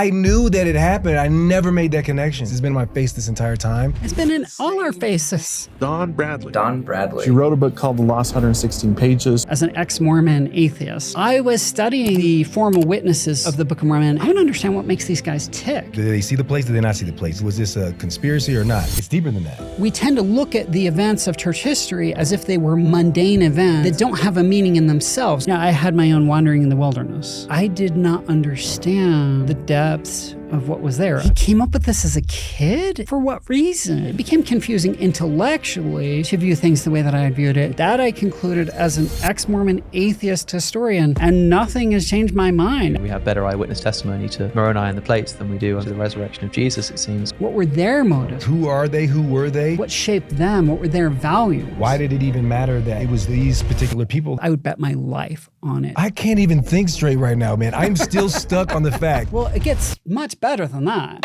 I knew that it happened. I never made that connection. It's been in my face this entire time. It's been in all our faces. Don Bradley. She wrote a book called The Lost 116 Pages. As an ex-Mormon atheist, I was studying the formal witnesses of the Book of Mormon. I don't understand what makes these guys tick. Did they see the place? Did they not see the place? Was this a conspiracy or not? It's deeper than that. We tend to look at the events of church history as if they were mundane events that don't have a meaning in themselves. Now, I had my own wandering in the wilderness. I did not understand the depths of what was there. He came up with this as a kid? For what reason? It became confusing intellectually to view things the way that I had viewed it. That I concluded as an ex-Mormon atheist historian, and nothing has changed my mind. We have better eyewitness testimony to Moroni and the plates than we do to the resurrection of Jesus, it seems. What were their motives? Who are they? Who were they? What shaped them? What were their values? Why did it even matter that it was these particular people? I would bet my life on it. I can't even think straight right now, man. I'm still stuck on the fact. Well, it gets much better than that.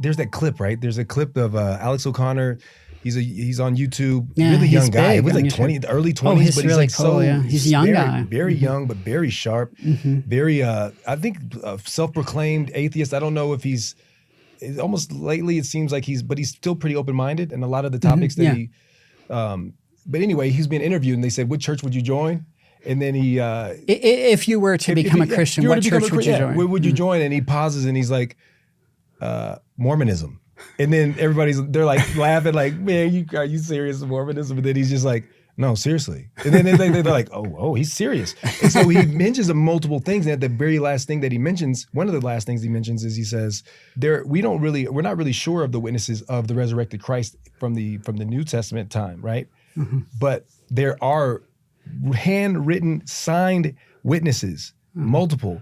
There's that clip, right? There's a clip of Alex O'Connor. He's on YouTube. Yeah, really young guy. It was on like YouTube. early 20s, Oh, he's but really he's like cool, so yeah. He's a young very, guy. very young, but very sharp. Very, I think, self-proclaimed atheist. I don't know if he's almost lately. It seems like but he's still pretty open-minded, and a lot of the topics that he. But anyway, he's being interviewed, and they said, "What church would you join?" And then he, if you were to become a Christian, what church would you join? Where would you join? And he pauses and he's like, Mormonism. And then they're like laughing, like, man, are you serious, Mormonism? And then he's just like, no, seriously. And then they're like, oh, he's serious. And so he mentions multiple things. And at the very last thing that he mentions, one of the last things he mentions is he says, we're not really sure of the witnesses of the resurrected Christ from the New Testament time, right? But there are handwritten, signed witnesses, multiple,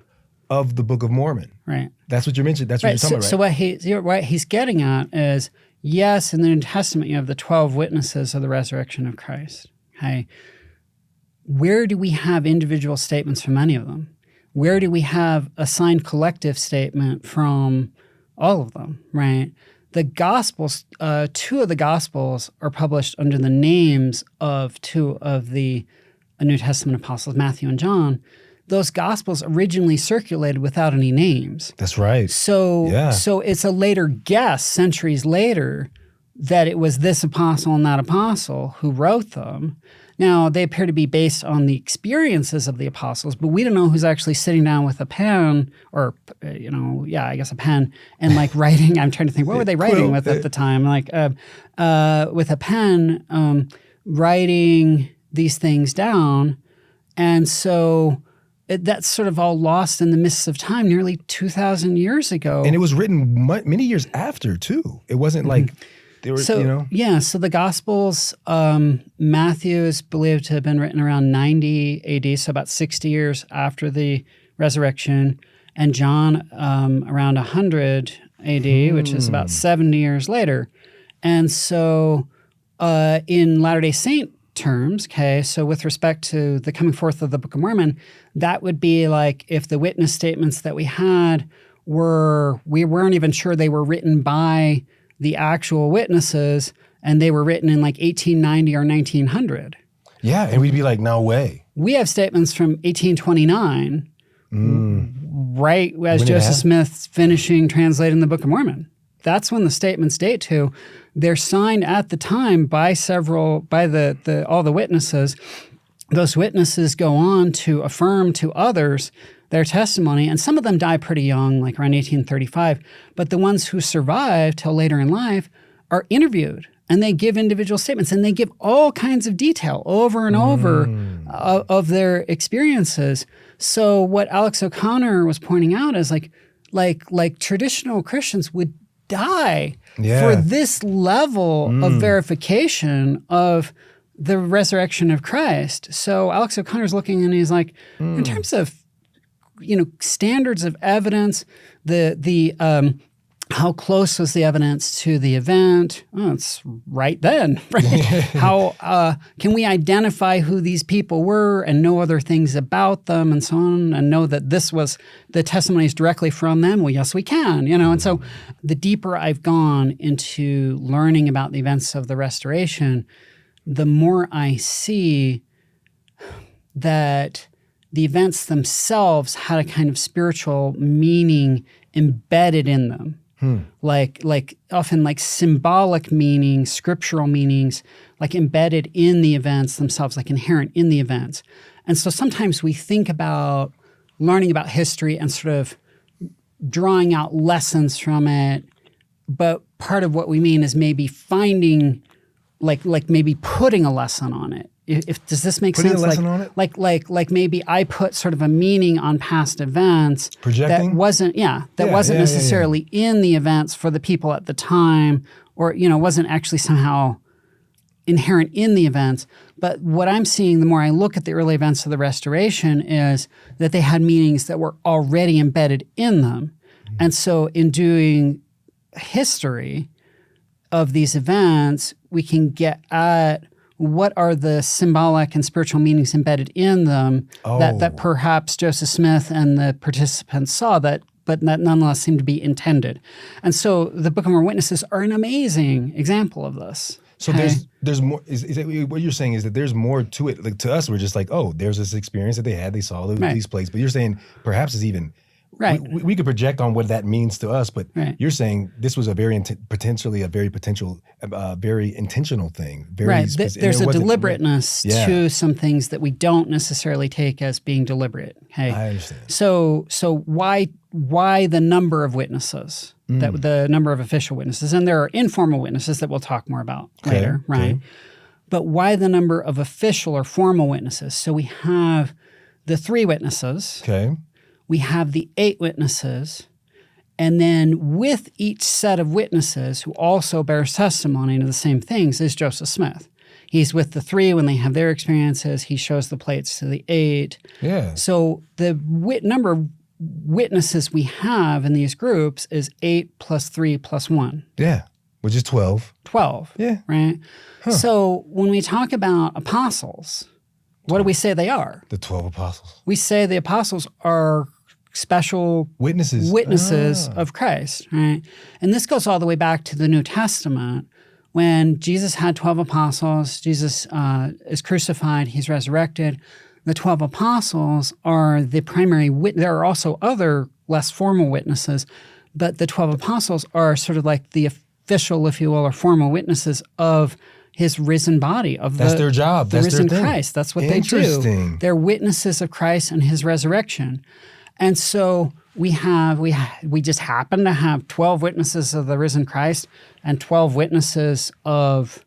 of the Book of Mormon. Right. That's what you mentioned. That's what you're talking about, right? So what he's getting at is, yes, in the New Testament you have the 12 witnesses of the resurrection of Christ. Okay. Where do we have individual statements from any of them? Where do we have a signed collective statement from all of them, right? The Gospels, two of the Gospels are published under the names of two of the New Testament apostles, Matthew and John. Those Gospels originally circulated without any names. That's right. So it's a later guess, centuries later, that it was this apostle and that apostle who wrote them. Now, they appear to be based on the experiences of the apostles, but we don't know who's actually sitting down with a pen or, I guess a pen and like writing. I'm trying to think, what were they writing with at the time? Like with a pen, writing these things down. And so that's sort of all lost in the mists of time nearly 2,000 years ago. And it was written many years after, too. It wasn't like they were, Yeah, so the Gospels, Matthew is believed to have been written around 90 AD, so about 60 years after the resurrection, and John around 100 AD, which is about 70 years later. And so in Latter-day Saint terms, okay, so with respect to the coming forth of the Book of Mormon, that would be like if the witness statements that we had we weren't even sure they were written by the actual witnesses, and they were written in like 1890 or 1900. Yeah, and we'd be like, no way. We have statements from 1829, right as Joseph Smith's finishing translating the Book of Mormon. That's when the statements date to. They're signed at the time by all the witnesses. Those witnesses go on to affirm to others their testimony, and some of them die pretty young, like around 1835. But the ones who survive till later in life are interviewed, and they give individual statements, and they give all kinds of detail over and over of their experiences. So what Alex O'Connor was pointing out is like traditional Christians would die for this level of verification of the resurrection of Christ. So Alex O'Connor's looking and he's like, in terms of standards of evidence, the how close was the evidence to the event? Oh, it's right then, right? How can we identify who these people were and know other things about them and so on, and know that this was the testimonies directly from them? Well, yes, we can, And so the deeper I've gone into learning about the events of the restoration, the more I see that the events themselves had a kind of spiritual meaning embedded in them. Like often like symbolic meanings, scriptural meanings, like embedded in the events themselves, like inherent in the events. And so sometimes we think about learning about history and sort of drawing out lessons from it, but part of what we mean is maybe finding, like maybe putting a lesson on it. Does this make sense? Putting a lesson on it? Like maybe I put sort of a meaning on past events Projecting? that wasn't necessarily in the events for the people at the time, or wasn't actually somehow inherent in the events. But what I'm seeing, the more I look at the early events of the Restoration, is that they had meanings that were already embedded in them. And so in doing history of these events, we can get at what are the symbolic and spiritual meanings embedded in them that perhaps Joseph Smith and the participants saw but that nonetheless seemed to be intended. And so the Book of Mormon Witnesses are an amazing example of this. So there's more. Is it, what you're saying is that there's more to it. Like to us, we're just like, oh, there's this experience that they had. They saw these places. But you're saying perhaps it's even. Right. We could project on what that means to us, but you're saying this was a very potentially a very intentional thing. There's a deliberateness to some things that we don't necessarily take as being deliberate. Okay. I understand. So why the number of witnesses? That the number of official witnesses, and there are informal witnesses that we'll talk more about later, right? Okay. But why the number of official or formal witnesses? So we have the 3 witnesses. Okay. We have the 8 witnesses, and then with each set of witnesses who also bears testimony to the same things is Joseph Smith. He's with the 3 when they have their experiences. He shows the plates to the 8. Yeah. So the number of witnesses we have in these groups is 8 plus 3 plus 1. Yeah, which is 12. 12. Yeah. Right? Huh. So when we talk about apostles, what do we say they are? The 12 apostles. We say the apostles are special witnesses of Christ, right? And this goes all the way back to the New Testament when Jesus had 12 apostles. Jesus is crucified. He's resurrected. The 12 apostles are the primary there are also other less formal witnesses, but the 12 apostles are sort of like the official, if you will, or formal witnesses of his risen body, that's their job. The risen Christ. That's what they do. They're witnesses of Christ and his resurrection. And so we just happen to have 12 witnesses of the risen Christ and 12 witnesses of,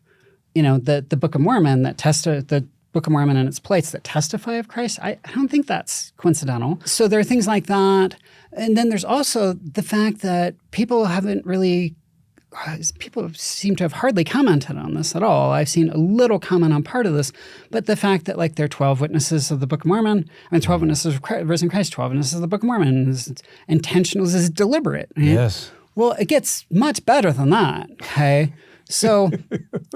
the Book of Mormon the Book of Mormon and its plates that testify of Christ. I don't think that's coincidental. So there are things like that. And then there's also the fact that people seem to have hardly commented on this at all. I've seen a little comment on part of this, but the fact that there are 12 witnesses of the Book of Mormon, 12 witnesses of risen Christ, 12 witnesses of the Book of Mormon is intentional, is deliberate. Right? Yes. Well, it gets much better than that, okay? So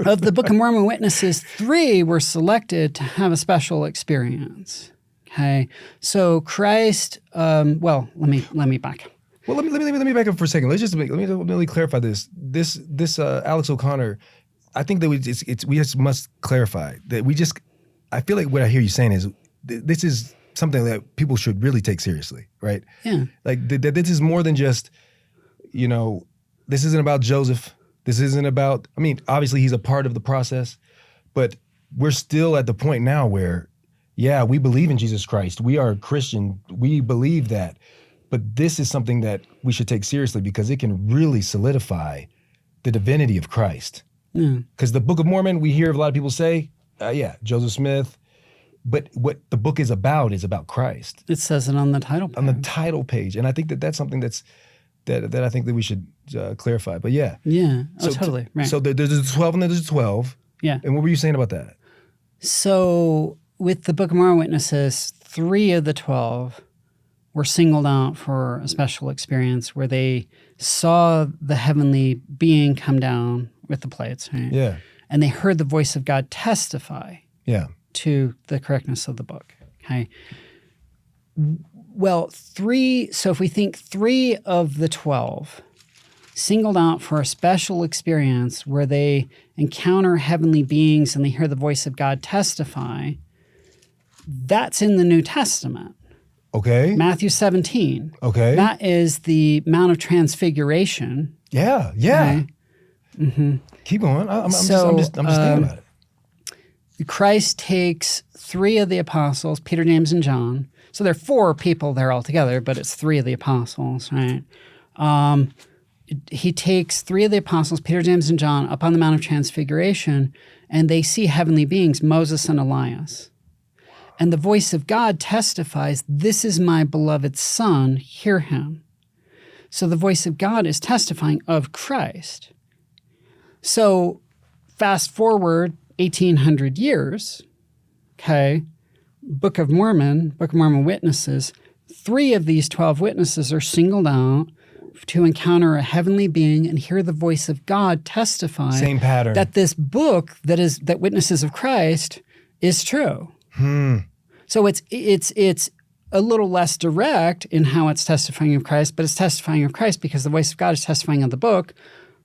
of the Book of Mormon witnesses, 3 were selected to have a special experience, okay? So Christ, let me back. Well, let me back up for a second. Let me really clarify this. This Alex O'Connor, I think that we just must clarify that I feel like what I hear you saying is this is something that people should really take seriously, right? Yeah. Like that this is more than just, this isn't about Joseph. This isn't about, obviously he's a part of the process, but we're still at the point now where, yeah, we believe in Jesus Christ. We are Christian. We believe that. But this is something that we should take seriously because it can really solidify the divinity of Christ. Because the Book of Mormon, we hear a lot of people say, Joseph Smith. But what the book is about Christ. It says it on the title page. On the title page. And I think that's something that I think that we should clarify. But yeah. Yeah. Totally. Right. So there's a 12 and there's a 12. Yeah. And what were you saying about that? So with the Book of Mormon witnesses, 3 of the 12 were singled out for a special experience where they saw the heavenly being come down with the plates, right? Yeah. And they heard the voice of God testify to the correctness of the book, okay? Well, so if we think 3 of the 12 singled out for a special experience where they encounter heavenly beings and they hear the voice of God testify, That's in the New Testament. Okay. Matthew 17. Okay. That is the Mount of Transfiguration. Yeah. Okay? Mm-hmm. Keep going. I'm just thinking about it. Christ takes 3 of the apostles, Peter, James, and John. So there are 4 people there altogether, but it's 3 of the apostles, right? He takes 3 of the apostles, Peter, James, and John, up on the Mount of Transfiguration, and they see heavenly beings, Moses and Elias. And the voice of God testifies, "This is my beloved Son, hear him." So the voice of God is testifying of Christ. So fast forward 1,800 years, okay, Book of Mormon witnesses, 3 of these 12 witnesses are singled out to encounter a heavenly being and hear the voice of God testify Same pattern. that this book that witnesses of Christ is true. So it's a little less direct in how it's testifying of Christ, but it's testifying of Christ because the voice of God is testifying of the book,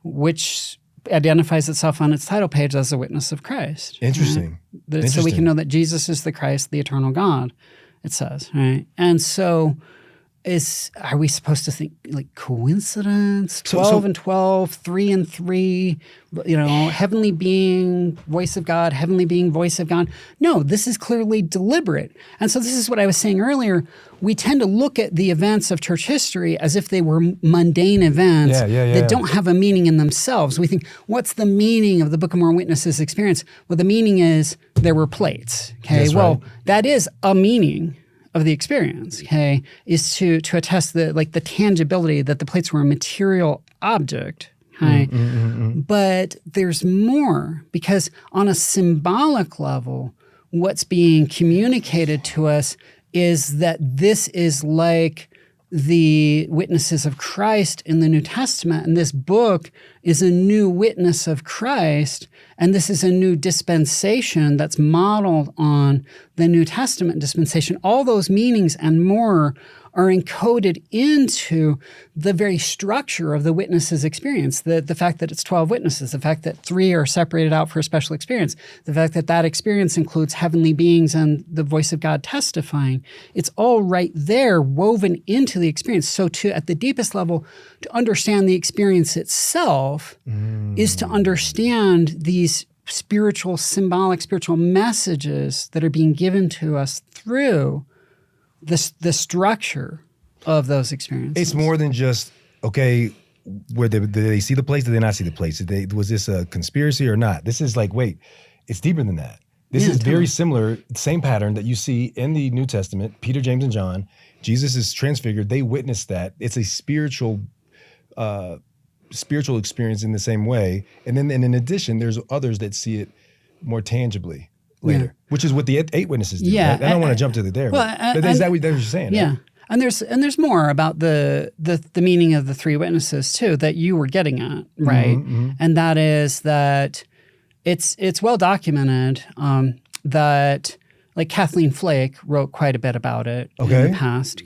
which identifies itself on its title page as a witness of Christ. Interesting. Right? So we can know that Jesus is the Christ, the eternal God, it says, right? And so are we supposed to think like coincidence? 12 and 12, 3 and 3, heavenly being, voice of God, heavenly being, voice of God. No, this is clearly deliberate. And so this is what I was saying earlier. We tend to look at the events of church history as if they were mundane events that don't have a meaning in themselves. We think, what's the meaning of the Book of Mormon Witnesses experience? Well, the meaning is there were plates. Okay, That's well, right. that is a meaning of the experience, okay, is to attest the tangibility that the plates were a material object, okay? But there's more, because on a symbolic level, what's being communicated to us is that this is like the witnesses of Christ in the New Testament, and this book is a new witness of Christ, and this is a new dispensation that's modeled on the New Testament dispensation. All those meanings and more are encoded into the very structure of the witness's experience. The fact that it's 12 witnesses, the fact that 3 are separated out for a special experience, the fact that that experience includes heavenly beings and the voice of God testifying. It's all right there woven into the experience. So at the deepest level, to understand the experience itself is to understand these symbolic spiritual messages that are being given to us through the structure of those experiences. It's more than just, okay, did they see the place? Did they not see the place? Was this a conspiracy or not? This is like, wait, it's deeper than that. This is very similar, same pattern that you see in the New Testament, Peter, James, and John. Jesus is transfigured. They witnessed that. It's a spiritual experience in the same way. And then in addition, there's others that see it more tangibly later, which is what the 8 witnesses do. Yeah, right? I don't want to jump to there. But is that what you're saying? Yeah. Right? And there's more about the meaning of the 3 witnesses too that you were getting at, right? And that is that it's well documented that, like, Kathleen Flake wrote quite a bit about it in the past,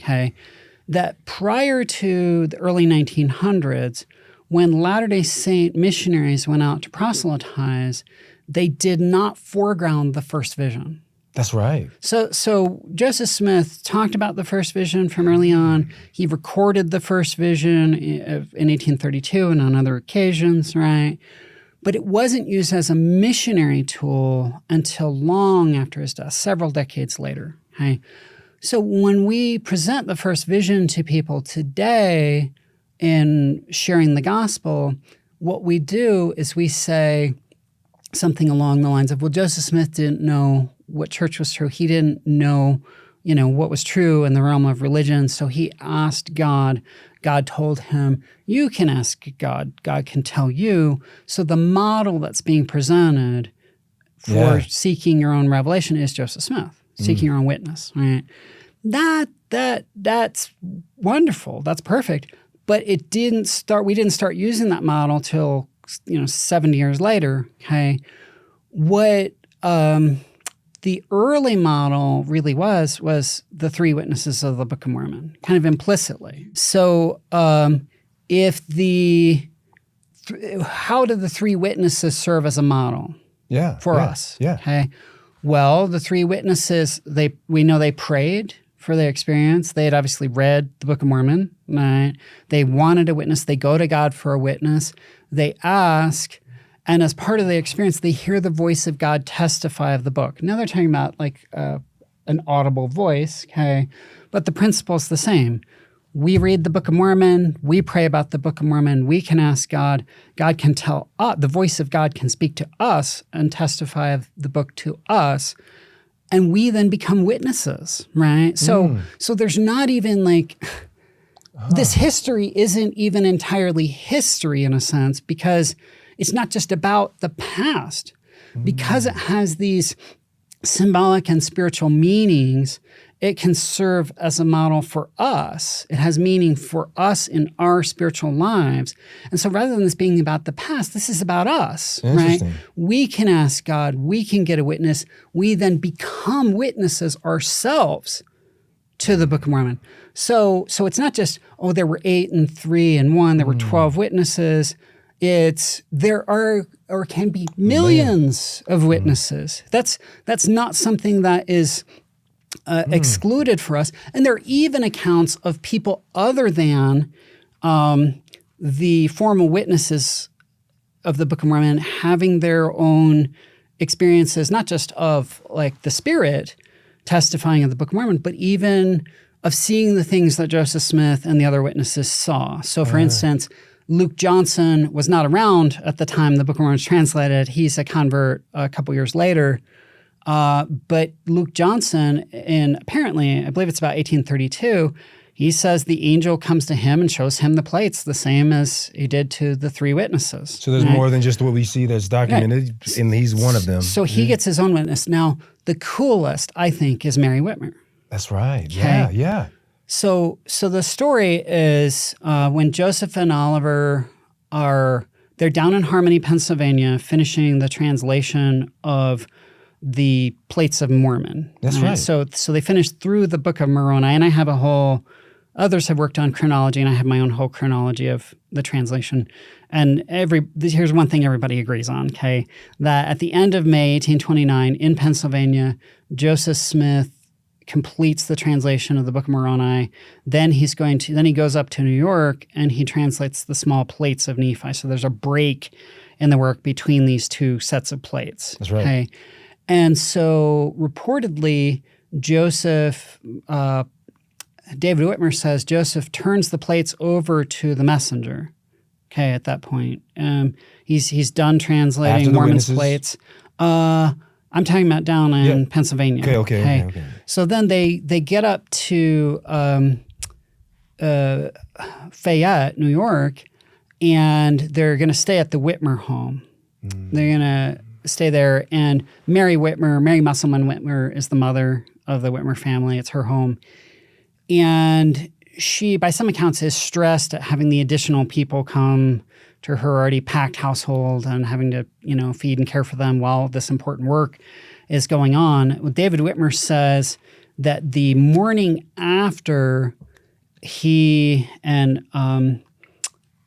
that prior to the early 1900s, when Latter-day Saint missionaries went out to proselytize, they did not foreground the first vision. That's right. So Joseph Smith talked about the first vision from early on. He recorded the first vision in 1832 and on other occasions, right? But it wasn't used as a missionary tool until long after his death, several decades later, okay? So when we present the first vision to people today in sharing the gospel, what we do is we say something along the lines of, well, Joseph Smith didn't know what church was true. He didn't know, what was true in the realm of religion. So he asked God. God told him, you can ask God. God can tell you. So the model that's being presented for seeking your own revelation is Joseph Smith, seeking your own witness, right? That's wonderful. That's perfect. But we didn't start using that model till 70 years later, okay? What the early model really was the 3 witnesses of the Book of Mormon, kind of implicitly. So how do the 3 witnesses serve as a model for us? Yeah. Okay. Well, the three witnesses, we know they prayed for their experience. They had obviously read the Book of Mormon, right? They wanted a witness. They go to God for a witness. They ask, and as part of the experience, they hear the voice of God testify of the book. Now they're talking about like an audible voice, okay? But the principle's the same. We read the Book of Mormon. We pray about the Book of Mormon. We can ask God. God can tell us. The voice of God can speak to us and testify of the book to us, and we then become witnesses, right? So there's not even like this history isn't even entirely history in a sense, because it's not just about the past, because it has these symbolic and spiritual meanings. It can serve as a model for us. It has meaning for us in our spiritual lives. And so rather than this being about the past, this is about us, right? We can ask God, we can get a witness. We then become witnesses ourselves to the Book of Mormon. So it's not just, there were 8 and 3 and 1, there were 12 witnesses. There are or can be millions of witnesses. That's not something that is excluded for us. And there are even accounts of people other than the formal witnesses of the Book of Mormon having their own experiences, not just of like the Spirit testifying of the Book of Mormon, but even of seeing the things that Joseph Smith and the other witnesses saw. So for instance, Luke Johnson was not around at the time the Book of Mormon was translated. He's a convert a couple years later. But Luke Johnson, apparently, I believe it's about 1832, he says the angel comes to him and shows him the plates, the same as he did to the 3 witnesses. So there's more than just what we see that's documented, and he's one of them. So he gets his own witness. Now, the coolest, I think, is Mary Whitmer. That's right. Okay? Yeah. So the story is when Joseph and Oliver they're down in Harmony, Pennsylvania, finishing the translation of the Plates of Mormon. That's right. So they finished through the Book of Moroni, and I have others have worked on chronology, and I have my own whole chronology of the translation. And here's one thing everybody agrees on, okay? That at the end of May 1829 in Pennsylvania, Joseph Smith completes the translation of the Book of Moroni. Then he goes up to New York and he translates the small plates of Nephi. So there's a break in the work between these 2 sets of plates. That's right. Okay? And so reportedly, David Whitmer says Joseph turns the plates over to the messenger. Okay, at that point, he's done translating Mormon's plates. I'm talking about down in Pennsylvania. Okay. So then they get up to Fayette, New York, and they're going to stay at the Whitmer home. They're going to stay there, and Mary Musselman Whitmer is the mother of the Whitmer family. It's her home. And she, by some accounts, is stressed at having the additional people come to her already packed household and having to, feed and care for them while this important work is going on. Well, David Whitmer says that the morning after he and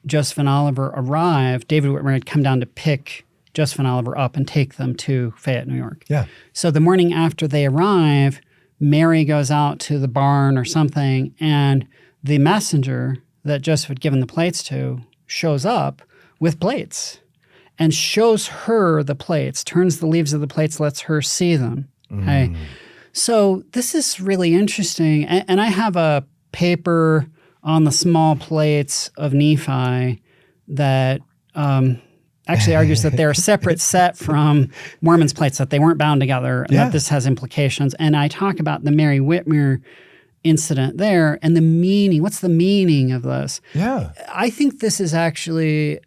Joseph and Oliver arrived, David Whitmer had come down to pick Joseph and Oliver up and take them to Fayette, New York. Yeah. So the morning after they arrive, Mary goes out to the barn or something, and the messenger that Joseph had given the plates to shows up with plates and shows her the plates, turns the leaves of the plates, lets her see them. Okay. So this is really interesting. And I have a paper on the small plates of Nephi that actually argues that they're a separate set from Mormon's plates, that they weren't bound together, and that this has implications. And I talk about the Mary Whitmer incident there and the meaning. What's the meaning of this? Yeah. I think this is actually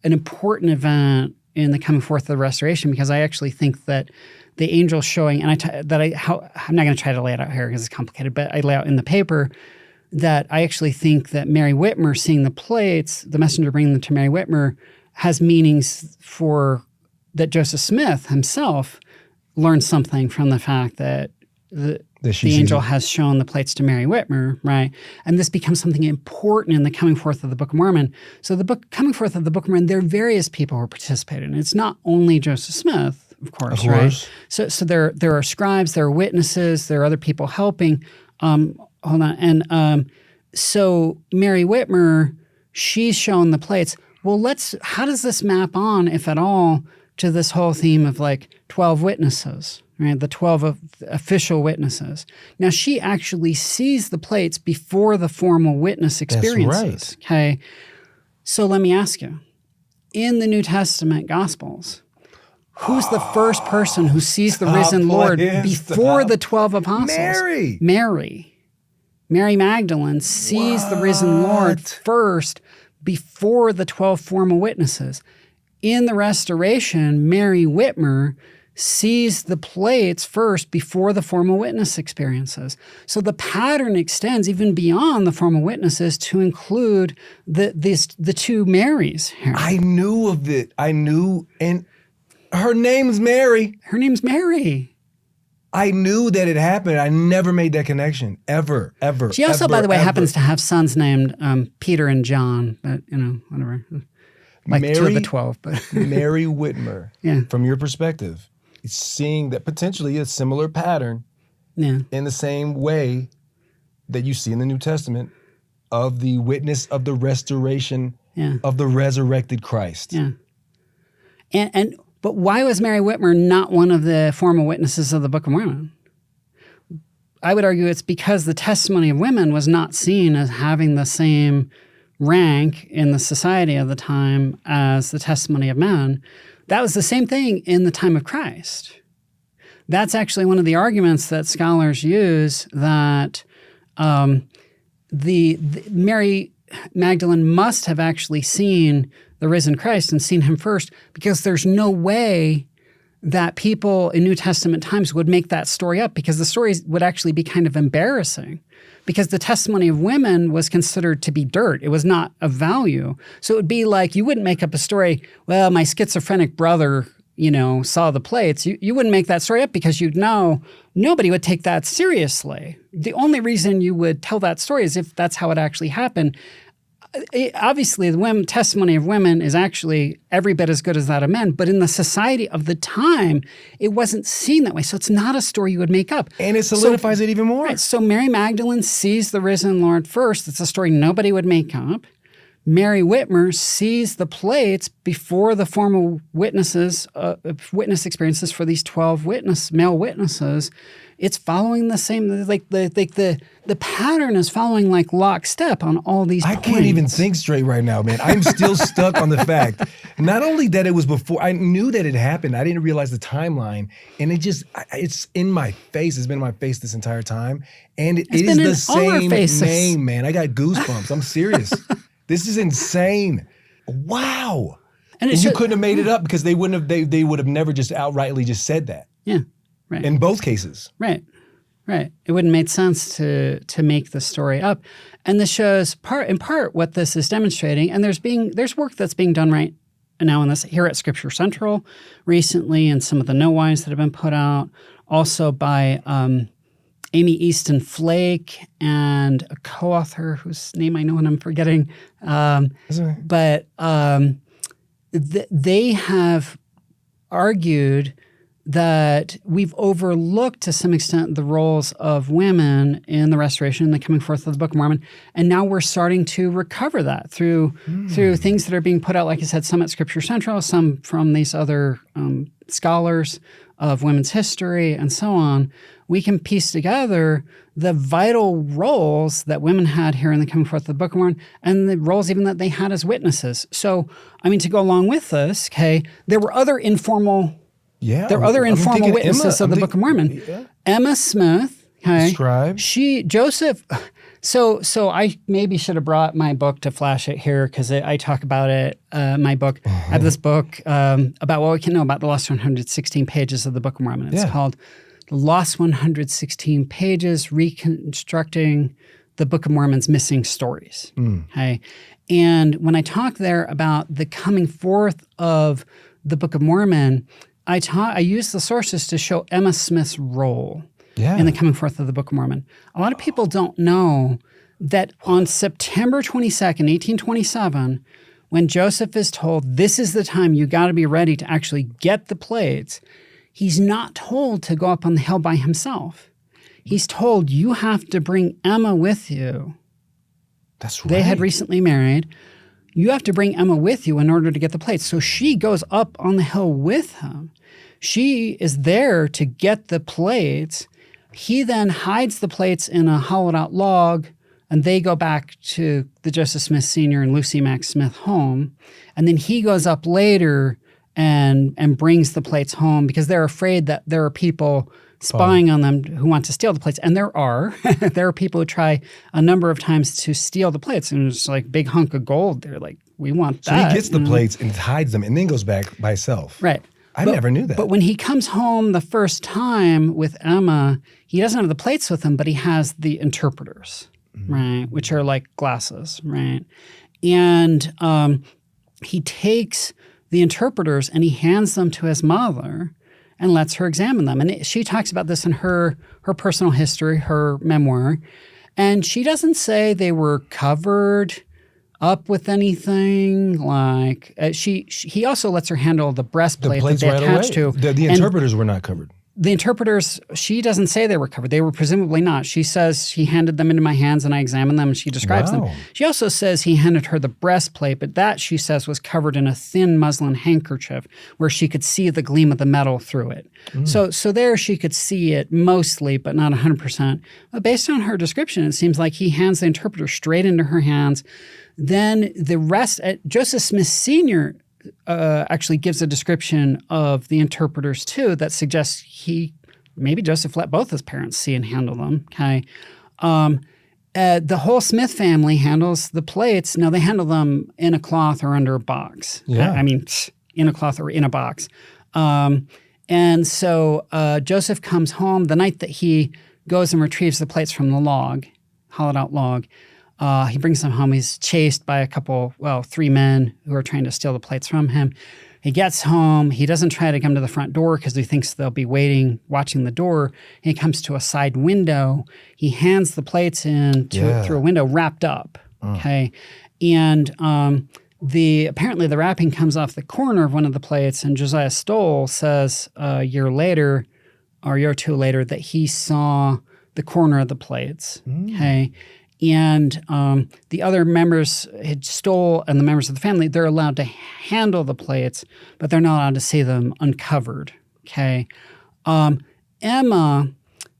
an important event in the coming forth of the restoration, because I actually think that the angel showing, and I'm not going to try to lay it out here because it's complicated, but I lay out in the paper that I actually think that Mary Whitmer seeing the plates, the messenger bringing them to Mary Whitmer, has meanings for that Joseph Smith himself learned something from the fact that the angel has shown the plates to Mary Whitmer, right? And this becomes something important in the coming forth of the Book of Mormon. So the coming forth of the Book of Mormon, there are various people who are participating. It's not only Joseph Smith of course, right? So there are scribes, there are witnesses, there are other people helping. Hold on. And so Mary Whitmer, she's shown the plates. Well, how does this map on, if at all, to this whole theme of like 12 witnesses, right? The 12 official witnesses. Now, she actually sees the plates before the formal witness experiences. That's right. Okay. So let me ask you, in the New Testament Gospels, who's the first person who sees the risen Lord before the 12 apostles? Mary Magdalene sees the risen Lord first before the 12 formal witnesses. In the Restoration, Mary Whitmer sees the plates first before the formal witness experiences. So the pattern extends even beyond the formal witnesses to include the two Marys here. I knew of it. And her name's Mary. Her name's Mary. I knew that it happened. I never made that connection, ever. She also, by the way, happens to have sons named Peter and John, but, whatever. Like Mary, 2 of the 12. But Mary Whitmer, from your perspective, is seeing that potentially a similar pattern in the same way that you see in the New Testament of the witness of the restoration of the resurrected Christ. Yeah. But why was Mary Whitmer not one of the formal witnesses of the Book of Mormon? I would argue it's because the testimony of women was not seen as having the same rank in the society of the time as the testimony of men. That was the same thing in the time of Christ. That's actually one of the arguments that scholars use, that the Mary Magdalene must have actually seen the risen Christ and seen him first, because there's no way that people in New Testament times would make that story up, because the stories would actually be kind of embarrassing, because the testimony of women was considered to be dirt. It was not of value. So it would be like, you wouldn't make up a story, well, my schizophrenic brother, saw the plates. You wouldn't make that story up, because you'd know nobody would take that seriously. The only reason you would tell that story is if that's how it actually happened. Obviously, the testimony of women is actually every bit as good as that of men, but in the society of the time, it wasn't seen that way. So it's not a story you would make up. And it solidifies it even more. Right. So Mary Magdalene sees the risen Lord first. It's a story nobody would make up. Mary Whitmer sees the plates before the formal witness experiences for these 12 male witnesses. It's following the same, the pattern is following like lockstep on all these points. I can't even think straight right now, man. I'm still stuck on the fact, not only that it was before, I knew that it happened. I didn't realize the timeline. And it's in my face. It's been in my face this entire time. And it is the same name, man. I got goosebumps. I'm serious. This is insane. Wow. And you couldn't have made it up, because they would have never just outrightly just said that. Yeah. Right. In both cases. Right. It wouldn't make sense to make the story up. And this shows in part what this is demonstrating. And there's work that's being done right now on this here at Scripture Central recently, and some of the no-whys that have been put out, also by Amy Easton Flake and a co-author whose name I know and I'm forgetting. But they have argued that we've overlooked to some extent the roles of women in the restoration and the coming forth of the Book of Mormon. And now we're starting to recover that through things that are being put out, like I said, some at Scripture Central, some from these other scholars of women's history and so on. We can piece together the vital roles that women had here in the coming forth of the Book of Mormon, and the roles even that they had as witnesses. So, to go along with this, there were other informal witnesses of the Book of Mormon. Yeah. Emma Smith, scribe. Joseph. So I maybe should have brought my book to flash it here, because I talk about it. My book, I have this book about what we can know about the lost 116 pages of the Book of Mormon. It's called The Lost 116 Pages, Reconstructing the Book of Mormon's Missing Stories. Okay? And when I talk there about the coming forth of the Book of Mormon, I use the sources to show Emma Smith's role in the coming forth of the Book of Mormon. A lot of people don't know that on September 22nd, 1827, when Joseph is told, this is the time you got to be ready to actually get the plates, he's not told to go up on the hill by himself. He's told, you have to bring Emma with you. That's right. They had recently married. You have to bring Emma with you in order to get the plates. So she goes up on the hill with him. She is there to get the plates. He then hides the plates in a hollowed out log, and they go back to the Joseph Smith Sr. and Lucy Mack Smith home. And then he goes up later and brings the plates home because they're afraid that there are people spying on them who want to steal the plates. And there are. There are people who try a number of times to steal the plates. And it's like big hunk of gold. They're like, we want that. So he gets the plates and hides them and then goes back by himself. Right. I never knew that. But when he comes home the first time with Emma, he doesn't have the plates with him, but he has the interpreters, right, which are like glasses, right? And he takes the interpreters and he hands them to his mother and lets her examine them. And she talks about this in her personal history, her memoir. And she doesn't say they were covered up with anything. Like he also lets her handle the breastplate that they attached to. The interpreters were not covered. The interpreters, she doesn't say they were covered. They were presumably not. She says he handed them into my hands and I examined them and she describes them. She also says he handed her the breastplate, but that, she says, was covered in a thin muslin handkerchief where she could see the gleam of the metal through it. So there she could see it mostly, but not 100%. But based on her description, it seems like he hands the interpreter straight into her hands. Then the rest, Joseph Smith Sr. Actually gives a description of the interpreters too that suggests maybe Joseph let both his parents see and handle them. Okay, the whole Smith family handles the plates. Now they handle them in a cloth or under a box. Yeah, I mean in a cloth or in a box. And so Joseph comes home the night that he goes and retrieves the plates from the log, hollowed out log. He brings them home. He's chased by three men who are trying to steal the plates from him. He gets home. He doesn't try to come to the front door because he thinks they'll be waiting, watching the door. He comes to a side window. He hands the plates in through a window wrapped up. Okay. And apparently the wrapping comes off the corner of one of the plates, and Josiah Stoll says a year or two later that he saw the corner of the plates. Okay. And the other members, Stoll and the members of the family, they're allowed to handle the plates, but they're not allowed to see them uncovered, okay? Emma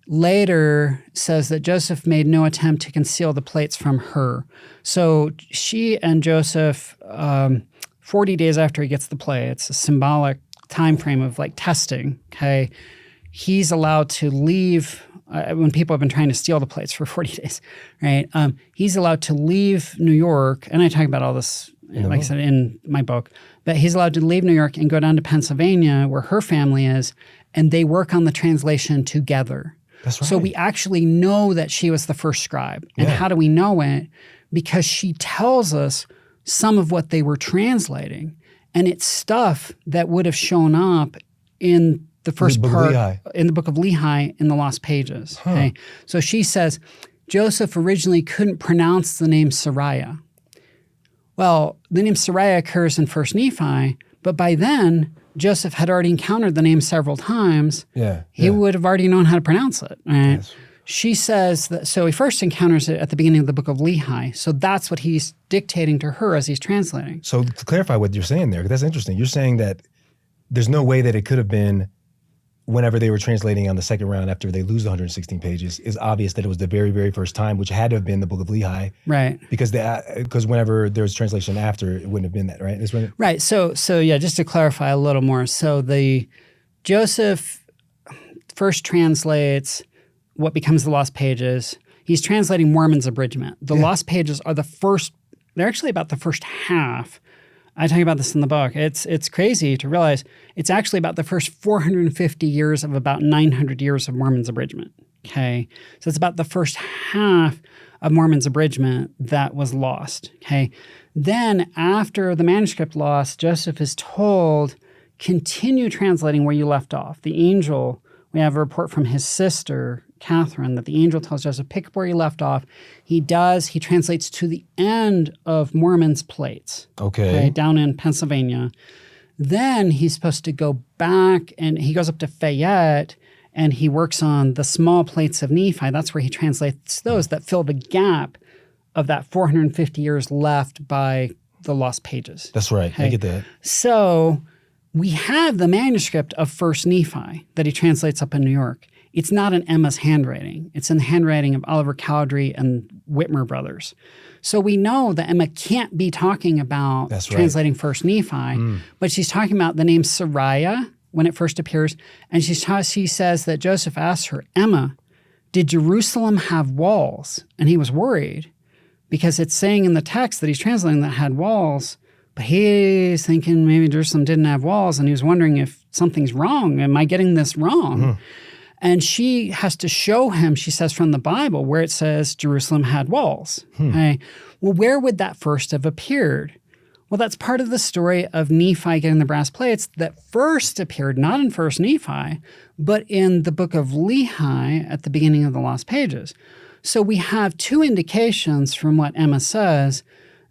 later says that Joseph made no attempt to conceal the plates from her. So she and Joseph, 40 days after he gets the plates, a symbolic time frame of like testing, okay? He's allowed to leave when people have been trying to steal the plates for 40 days, right? He's allowed to leave New York, and I talk about all this, like I said, in my book, but he's allowed to leave New York and go down to Pennsylvania where her family is, and they work on the translation together. That's right. So we actually know that she was the first scribe. And how do we know it? Because she tells us some of what they were translating, and it's stuff that would have shown up in the first part in the book of Lehi in the Lost Pages. Okay? So she says, Joseph originally couldn't pronounce the name Sariah. Well, the name Sariah occurs in 1 Nephi, but by then, Joseph had already encountered the name several times. He would have already known how to pronounce it. Right? Yes. She says that, so he first encounters it at the beginning of the book of Lehi. So that's what he's dictating to her as he's translating. So to clarify what you're saying there, that's interesting. You're saying that there's no way that it could have been whenever they were translating on the second round after they lose the 116 pages. It's obvious that it was the very, very first time, which had to have been the book of Lehi. Right. Because whenever there was translation after, it wouldn't have been that, right? Right. So yeah, just to clarify a little more. So Joseph first translates what becomes the Lost Pages. He's translating Mormon's abridgment. The Lost Pages are they're actually about the first half. I talk about this in the book. It's crazy to realize it's actually about the first 450 years of about 900 years of Mormon's abridgment. Okay, so it's about the first half of Mormon's abridgment that was lost. Okay, then after the manuscript lost, Joseph is told, continue translating where you left off. The angel, we have a report from his sister, Catherine, that the angel tells Joseph, pick up where you left off. He does. He translates to the end of Mormon's plates. Okay, down in Pennsylvania. Then he's supposed to go back, and he goes up to Fayette, and he works on the small plates of Nephi. That's where he translates those that fill the gap of that 450 years left by the lost pages. That's right. Okay? I get that. So we have the manuscript of First Nephi that he translates up in New York. It's not in Emma's handwriting. It's in the handwriting of Oliver Cowdery and Whitmer brothers. So we know that Emma can't be talking about translating First Nephi, but she's talking about the name Sariah when it first appears. And she says that Joseph asks her, Emma, did Jerusalem have walls? And he was worried because it's saying in the text that he's translating that had walls, but he's thinking maybe Jerusalem didn't have walls, and he was wondering if something's wrong. Am I getting this wrong? And she has to show him, she says from the Bible, where it says Jerusalem had walls. Okay? Well, where would that first have appeared? Well, that's part of the story of Nephi getting the brass plates that first appeared not in First Nephi, but in the book of Lehi at the beginning of the Lost Pages. So we have two indications from what Emma says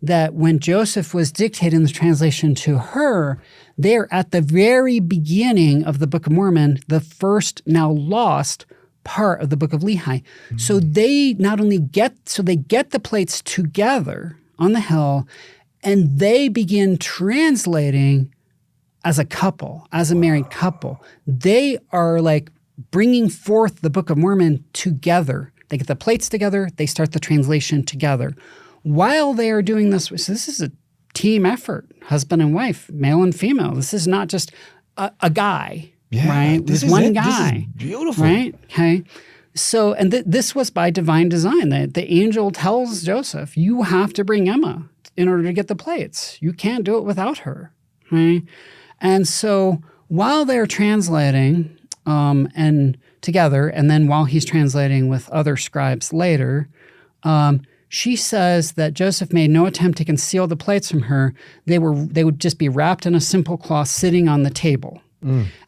that when Joseph was dictating the translation to her, they're at the very beginning of the Book of Mormon, the first now lost part of the book of Lehi. So they not only get the plates together on the hill, and they begin translating as a couple, as a married couple. They are like bringing forth the Book of Mormon together. They get the plates together. They start the translation together. While they are doing this, so this is a team effort, husband and wife, male and female. This is not just a guy, right? This is one guy. This is beautiful. Right? Okay. So, and this was by divine design. The angel tells Joseph, you have to bring Emma in order to get the plates. You can't do it without her. Right? And so while they're translating and together, and then while he's translating with other scribes later, she says that Joseph made no attempt to conceal the plates from her. They would just be wrapped in a simple cloth sitting on the table.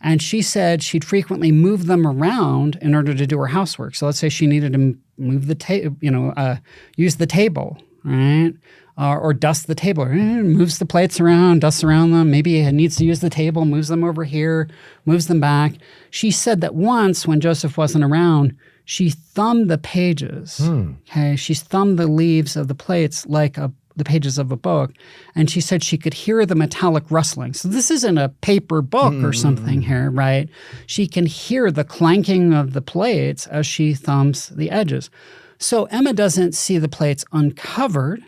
And she said she'd frequently move them around in order to do her housework. So let's say she needed to move the table, use the table, right? Or dust the table. Moves the plates around, dusts around them. Maybe it needs to use the table, moves them over here, moves them back. She said that once when Joseph wasn't around, she thumbed the pages. Okay, she thumbed the leaves of the plates like the pages of a book, and she said she could hear the metallic rustling. So this isn't a paper book or something here, right? She can hear the clanking of the plates as she thumbs the edges. So Emma doesn't see the plates uncovered,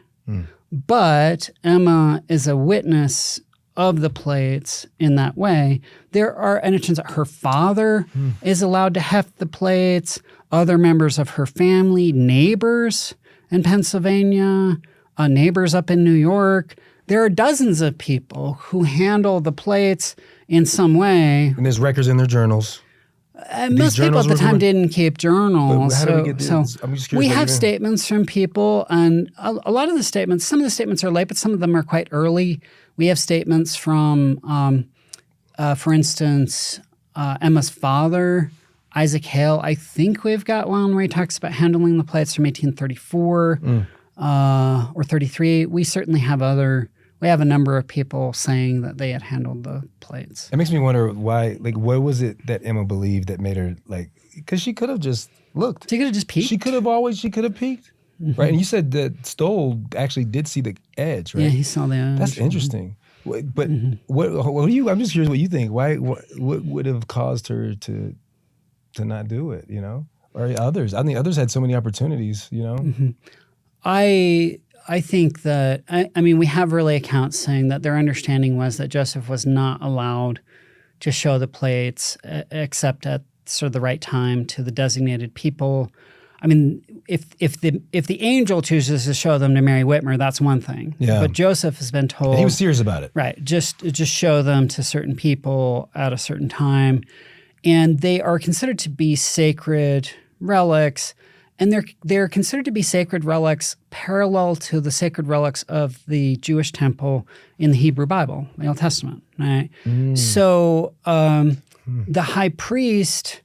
but Emma is a witness of the plates in that way. And it turns out her father is allowed to heft the plates, other members of her family, neighbors in Pennsylvania, neighbors up in New York. There are dozens of people who handle the plates in some way. And there's records in their journals. Most people at the time didn't keep journals. How do we get this? I'm just curious. We have statements from people, and a lot of the statements, some of the statements are late, but some of them are quite early. We have statements from, for instance, Emma's father, Isaac Hale. I think we've got one where he talks about handling the plates from 1834 or 33. We certainly have we have a number of people saying that they had handled the plates. It makes me wonder why, what was it that Emma believed that made her, because she could have just looked. She could have just peeked. She could have peeked, right? And you said that Stoll actually did see the edge, right? Yeah, he saw the edge. That's interesting. But what do you, I'm just curious what you think. Why, what would have caused her to not do it, Or others? I think others had so many opportunities, I think that, we have early accounts saying that their understanding was that Joseph was not allowed to show the plates except at sort of the right time to the designated people. If the angel chooses to show them to Mary Whitmer, that's one thing. Yeah. But Joseph has been told— he was serious about it. Right. Just show them to certain people at a certain time. And they are considered to be sacred relics. And they're considered to be sacred relics parallel to the sacred relics of the Jewish temple in the Hebrew Bible, the Old Testament, right? So the high priest,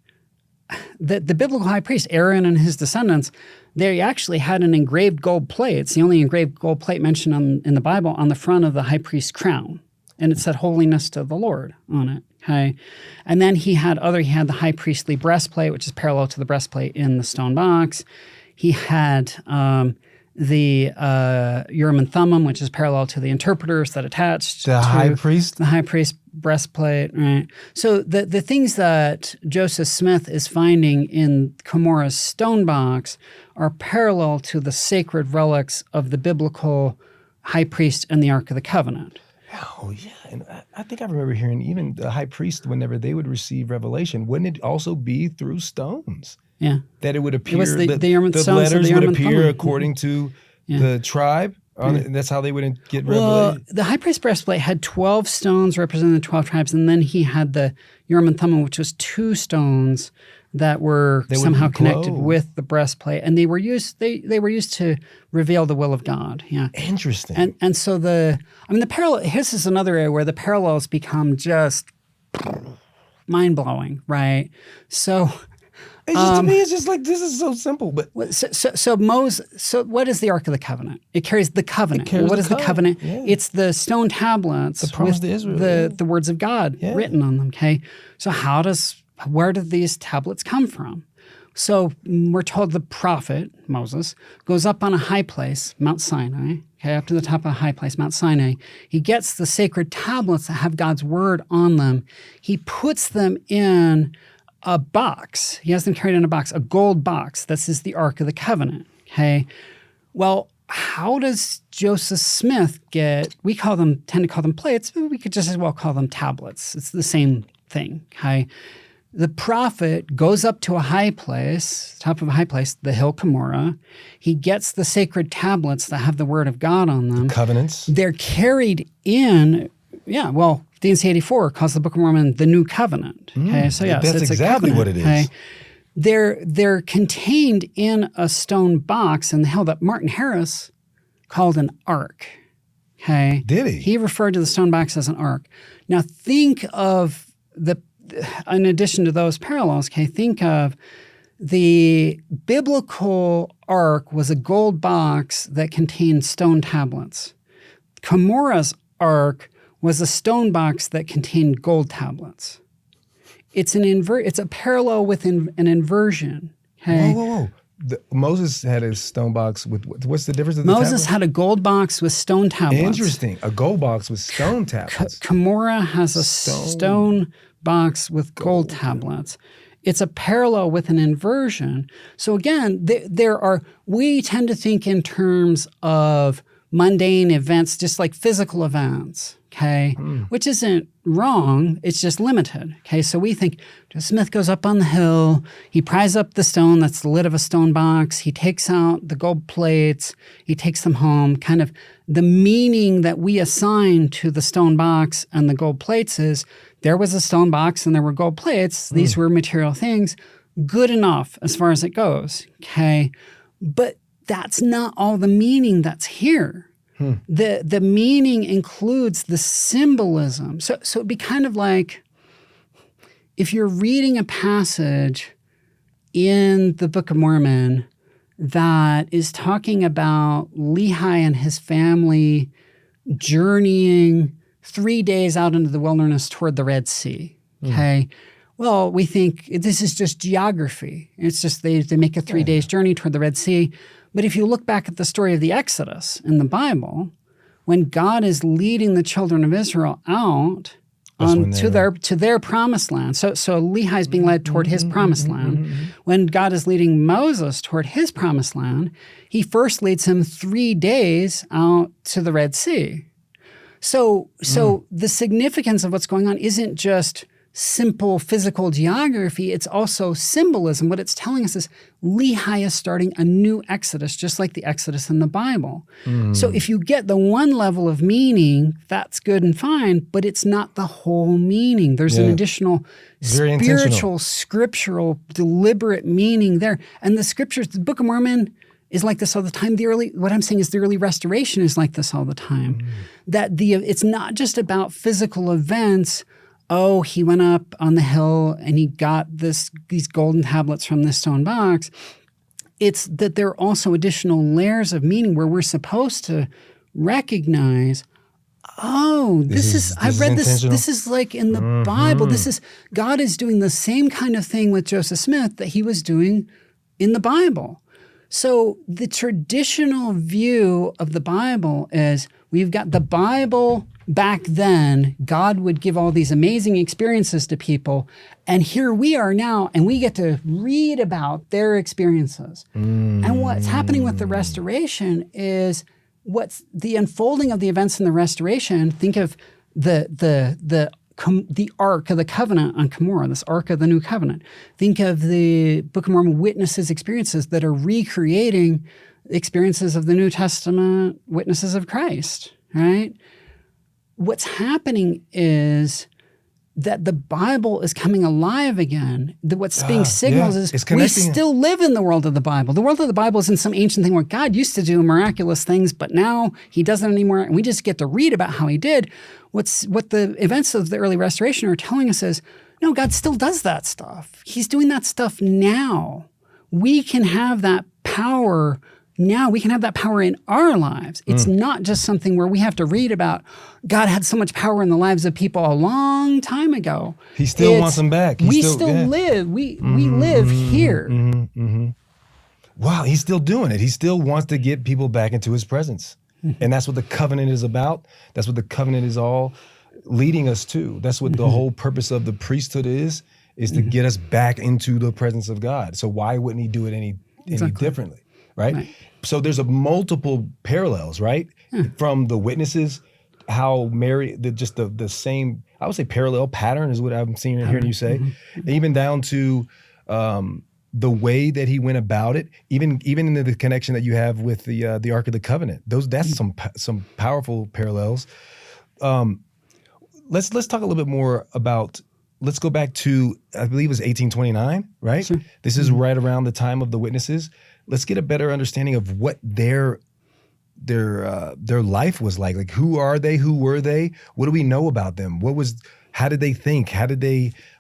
the biblical high priest, Aaron and his descendants, they actually had an engraved gold plate. It's the only engraved gold plate mentioned in the Bible on the front of the high priest's crown. and it said holiness to the Lord on it. Okay. And then he had the high priestly breastplate, which is parallel to the breastplate in the stone box. He had the Urim and Thummim, which is parallel to the interpreters that attached the high priest breastplate. Right. So the things that Joseph Smith is finding in Cumorah's stone box are parallel to the sacred relics of the biblical high priest and the Ark of the Covenant. Oh, yeah. And I think I remember hearing even the high priest, whenever they would receive revelation, wouldn't it also be through stones? Yeah. That it would appear, it was the letters would appear according to the tribe? That's how they would get revelation? Well, the high priest breastplate had 12 stones representing the 12 tribes, and then he had the Urim and Thummim, which was 2 stones that were somehow connected with the breastplate, and they were used. They were used to reveal the will of God. Yeah, interesting. And so the parallel. This is another area where the parallels become just mind blowing, right? So. It's just, to me, it's just like, this is so simple. But so Moses. So what is the Ark of the Covenant? It carries the covenant. What is the covenant? Yeah. It's the stone tablets the promise to Israel, the words of God written on them. Okay, so where did these tablets come from? So we're told the prophet Moses goes up on a high place, Mount Sinai. Okay, up to the top of a high place, Mount Sinai. He gets the sacred tablets that have God's word on them. He puts them in a box. He has them carried in a box, a gold box. This is the Ark of the Covenant. Okay. Well, how does Joseph Smith we tend to call them plates, but we could just as well call them tablets. It's the same thing. Okay. The prophet goes up to a high place, top of a high place, the hill Cumorah. He gets the sacred tablets that have the word of God on them. The covenants. They're carried in, D&C 84 calls the Book of Mormon the New Covenant. Okay, so that's it's exactly what it is. Okay? They're contained in a stone box in the hill that Martin Harris called an ark. Okay, did he? He referred to the stone box as an ark. Now think of in addition to those parallels. Okay, think of the biblical ark was a gold box that contained stone tablets. Cumorah's ark was a stone box that contained gold tablets. It's a parallel with an inversion. Okay? Whoa. Moses had a stone box with, what's the difference? Moses had a gold box with stone tablets. Interesting. A gold box with stone tablets. Cumorah has a stone box with gold tablets. It's a parallel with an inversion. So again, we tend to think in terms of mundane events, just like physical events, okay, which isn't wrong. It's just limited, okay? So we think Joseph Smith goes up on the hill, he pries up the stone that's the lid of a stone box, he takes out the gold plates, he takes them home. Kind of the meaning that we assign to the stone box and the gold plates is there was a stone box and there were gold plates. These were material things. Good enough as far as it goes, okay? But that's not all the meaning that's here. The meaning includes the symbolism. So it'd be kind of like if you're reading a passage in the Book of Mormon that is talking about Lehi and his family journeying 3 days out into the wilderness toward the Red Sea, okay? Well, we think this is just geography. It's just they make a 3 days journey toward the Red Sea. But if you look back at the story of the Exodus in the Bible, when God is leading the children of Israel out to their promised land, so Lehi is being led toward his promised land. When God is leading Moses toward his promised land, he first leads him 3 days out to the Red Sea. So the significance of what's going on isn't just simple physical geography, it's also symbolism. What it's telling us is Lehi is starting a new Exodus, just like the Exodus in the Bible. So if you get the one level of meaning, that's good and fine, but it's not the whole meaning. There's an additional spiritual, scriptural, deliberate meaning there. And the scriptures, the Book of Mormon is like this all the time. What I'm saying is the early restoration is like this all the time. That it's not just about physical events. Oh, he went up on the hill and he got these golden tablets from this stone box. It's that there are also additional layers of meaning where we're supposed to recognize, Oh, I've read this. This is like in the Bible. God is doing the same kind of thing with Joseph Smith that he was doing in the Bible. So the traditional view of the Bible is we've got the Bible back then. God would give all these amazing experiences to people. And here we are now, and we get to read about their experiences. And what's happening with the restoration is what's the unfolding of the events in the restoration. Think of the Ark of the Covenant on Cumorah, this Ark of the New Covenant. Think of the Book of Mormon witnesses' experiences that are recreating experiences of the New Testament witnesses of Christ, right? What's happening is that the Bible is coming alive again. What's being signaled is we still live in the world of the Bible. The world of the Bible isn't some ancient thing where God used to do miraculous things, but now he doesn't anymore. And we just get to read about how he did. What the events of the early restoration are telling us is, no, God still does that stuff. He's doing that stuff now. We can have that power now. We can have that power in our lives. It's not just something where we have to read about God had so much power in the lives of people a long time ago. He still wants them back. We still live. We live here. Wow, he's still doing it. He still wants to get people back into his presence. And that's what the covenant is about. That's what the covenant is all leading us to. That's what the whole purpose of the priesthood is to get us back into the presence of God. So why wouldn't he do it any differently, right? So there's multiple parallels, right? From the witnesses, how Mary, the same, I would say parallel pattern is what I'm seeing and hearing you say, even down to the way that he went about it, even in the connection that you have with the Ark of the Covenant. That's some powerful parallels. Let's talk a little bit more about. Let's go back to, I believe it was 1829, right? Sure. This is right around the time of the witnesses. Let's get a better understanding of what their life was like. Like, who are they? Who were they? What do we know about them? How did they think?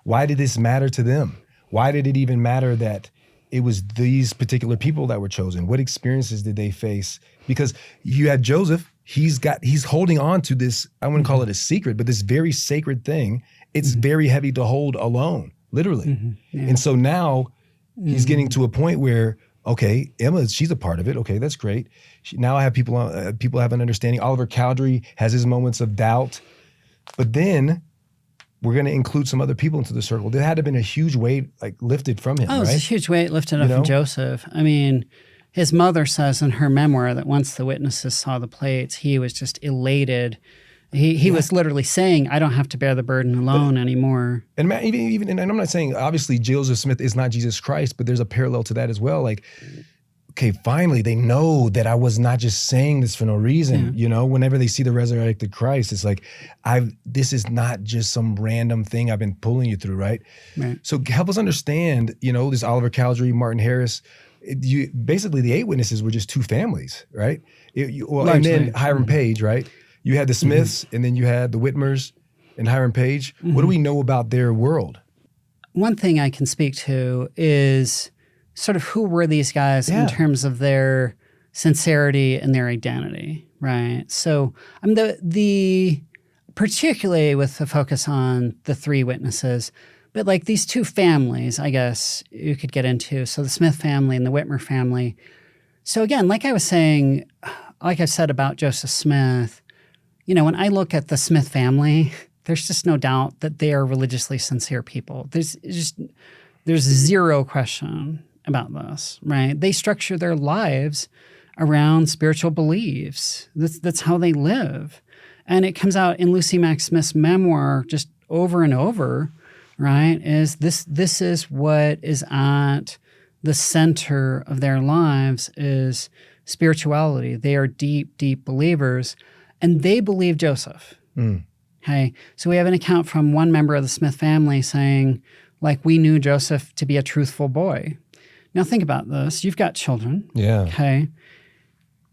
Why did this matter to them? Why did it even matter that it was these particular people that were chosen? What experiences did they face? Because you had Joseph, he's holding on to this, I wouldn't call it a secret, but this very sacred thing. It's very heavy to hold alone, literally. And so now he's getting to a point where, okay, Emma, she's a part of it. Okay, that's great. Now I have people have an understanding. Oliver Cowdery has his moments of doubt. But then we're going to include some other people into the circle. There had to have been a huge weight lifted from him, right? It was a huge weight lifted up from Joseph. I mean, his mother says in her memoir that once the witnesses saw the plates, he was just elated. He was literally saying, I don't have to bear the burden alone anymore. And even, and I'm not saying, obviously, Joseph Smith is not Jesus Christ, but there's a parallel to that as well. Like, okay, finally, they know that I was not just saying this for no reason. Whenever they see the resurrected Christ, it's like, this is not just some random thing I've been pulling you through, right? So help us understand, this Oliver Cowdery, Martin Harris, basically the 8 witnesses were just 2 families, right? And then Hiram Page, right? You had the Smiths, and then you had the Whitmers and Hiram Page. What do we know about their world? One thing I can speak to is sort of who were these guys in terms of their sincerity and their identity, right? So the particularly with the focus on the 3 witnesses, but like these 2 families, I guess you could get into. So the Smith family and the Whitmer family. So again, like I said about Joseph Smith, when I look at the Smith family, there's just no doubt that they are religiously sincere people. There's zero question about this, right? They structure their lives around spiritual beliefs. That's how they live. And it comes out in Lucy Mack Smith's memoir just over and over, right? Is this is what is at the center of their lives is spirituality. They are deep, deep believers. And they believe Joseph. Okay, so we have an account from one member of the Smith family saying, we knew Joseph to be a truthful boy. Now think about this. You've got children. Yeah. Okay.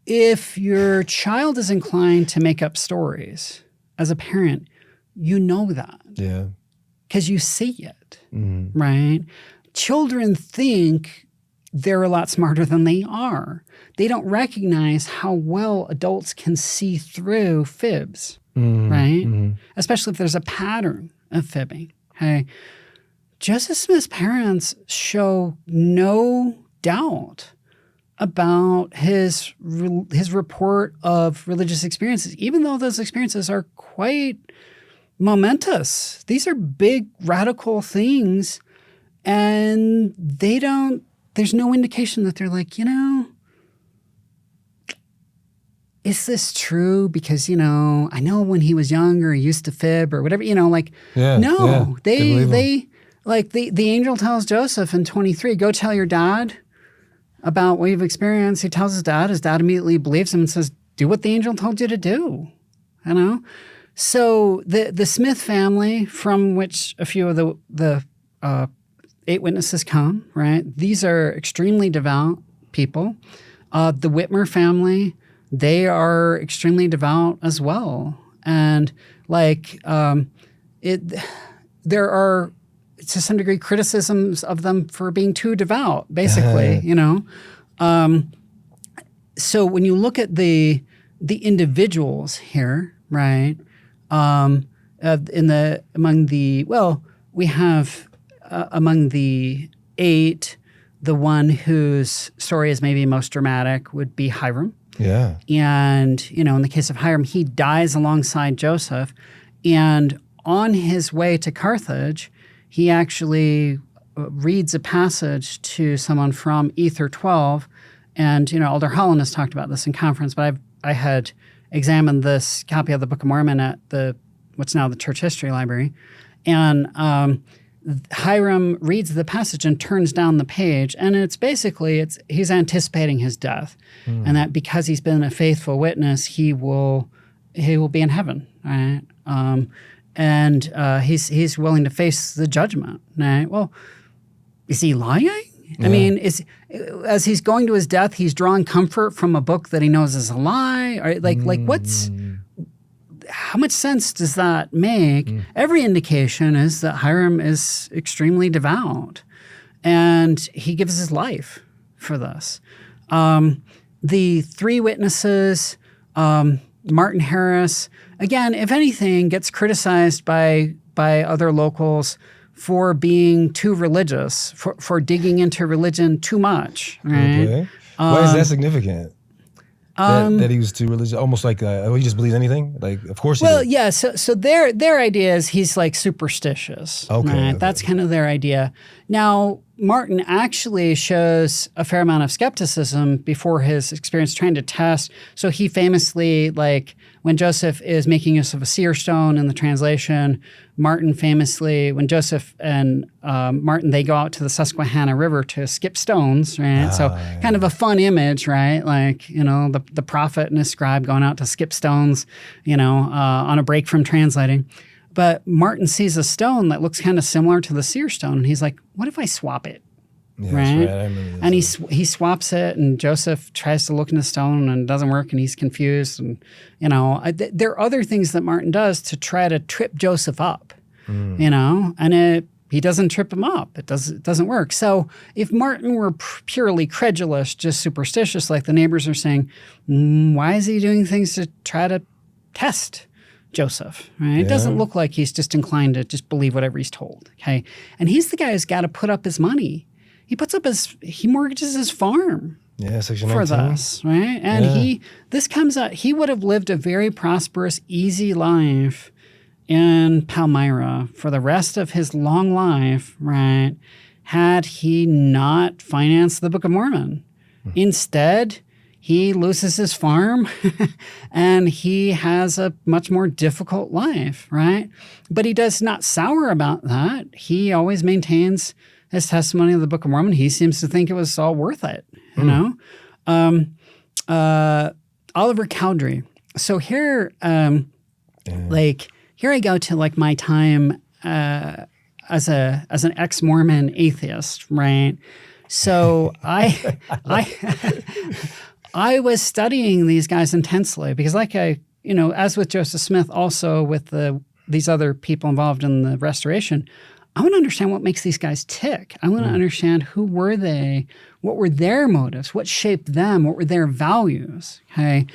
If your child is inclined to make up stories, as a parent, you know that. Yeah. Because you see it, right? Children think they're a lot smarter than they are. They don't recognize how well adults can see through fibs. right? Especially if there's a pattern of fibbing. Okay, Joseph Smith's parents show no doubt about his report of religious experiences, even though those experiences are quite momentous. These are big, radical things, and there's no indication that they're like, is this true? Because, I know when he was younger, he used to fib or whatever, the angel tells Joseph in 23, go tell your dad about what you've experienced. He tells his dad immediately believes him and says, do what the angel told you to do, So the Smith family, from which a few of the 8 witnesses come, right? These are extremely devout people. The Whitmer family, they are extremely devout as well. And there are, to some degree, criticisms of them for being too devout, basically, So when you look at the individuals here, right? Among the 8, the one whose story is maybe most dramatic would be Hiram. Yeah. And, in the case of Hiram, he dies alongside Joseph. And on his way to Carthage, he actually reads a passage to someone from Ether 12. And, Elder Holland has talked about this in conference, but I had examined this copy of the Book of Mormon at what's now the Church History Library. And Hiram reads the passage and turns down the page, and it's he's anticipating his death, and that because he's been a faithful witness, he will be in heaven, right? And he's willing to face the judgment, right? Well, is he lying? Yeah. I mean, as he's going to his death, he's drawing comfort from a book that he knows is a lie, or how much sense does that make? Every indication is that Hiram is extremely devout, and he gives his life for this. The 3 witnesses, Martin Harris, again, if anything, gets criticized by other locals for being too religious, for digging into religion too much. Right? Okay. Why is that significant? That he was too religious, almost like he just believes anything. Like, of course. Yeah. So their idea is he's like superstitious. Okay, right? Okay. That's kind of their idea. Now, Martin actually shows a fair amount of skepticism before his experience trying to test. So he famously, when Joseph is making use of a seer stone in the translation, Martin famously, when Joseph and Martin, they go out to the Susquehanna River to skip stones, right? Kind of a fun image, right? The prophet and his scribe going out to skip stones, on a break from translating. But Martin sees a stone that looks kind of similar to the seer stone, and he's like, what if I swap it? Yeah, right? That's right. I remember and he swaps it, and Joseph tries to look in the stone, and it doesn't work, and he's confused. And, there are other things that Martin does to try to trip Joseph up, and he doesn't trip him up. It doesn't work. So if Martin were purely credulous, just superstitious, like the neighbors are saying, why is he doing things to try to test Joseph, right? It doesn't look like he's just inclined to just believe whatever he's told, okay? And he's the guy who's got to put up his money. He mortgages his farm Section 19. for this, right? And this comes out, he would have lived a very prosperous, easy life in Palmyra for the rest of his long life, right? Had he not financed the Book of Mormon. Instead, he loses his farm and he has a much more difficult life, right? But he does not sour about that. He always maintains his testimony of the Book of Mormon. He seems to think it was all worth it, Oliver Cowdery. So here, here I go to my time as an ex-Mormon atheist, right? So I was studying these guys intensely because as with Joseph Smith, also with these other people involved in the restoration, I want to understand what makes these guys tick. I want to understand who were they, what were their motives, what shaped them, what were their values, okay?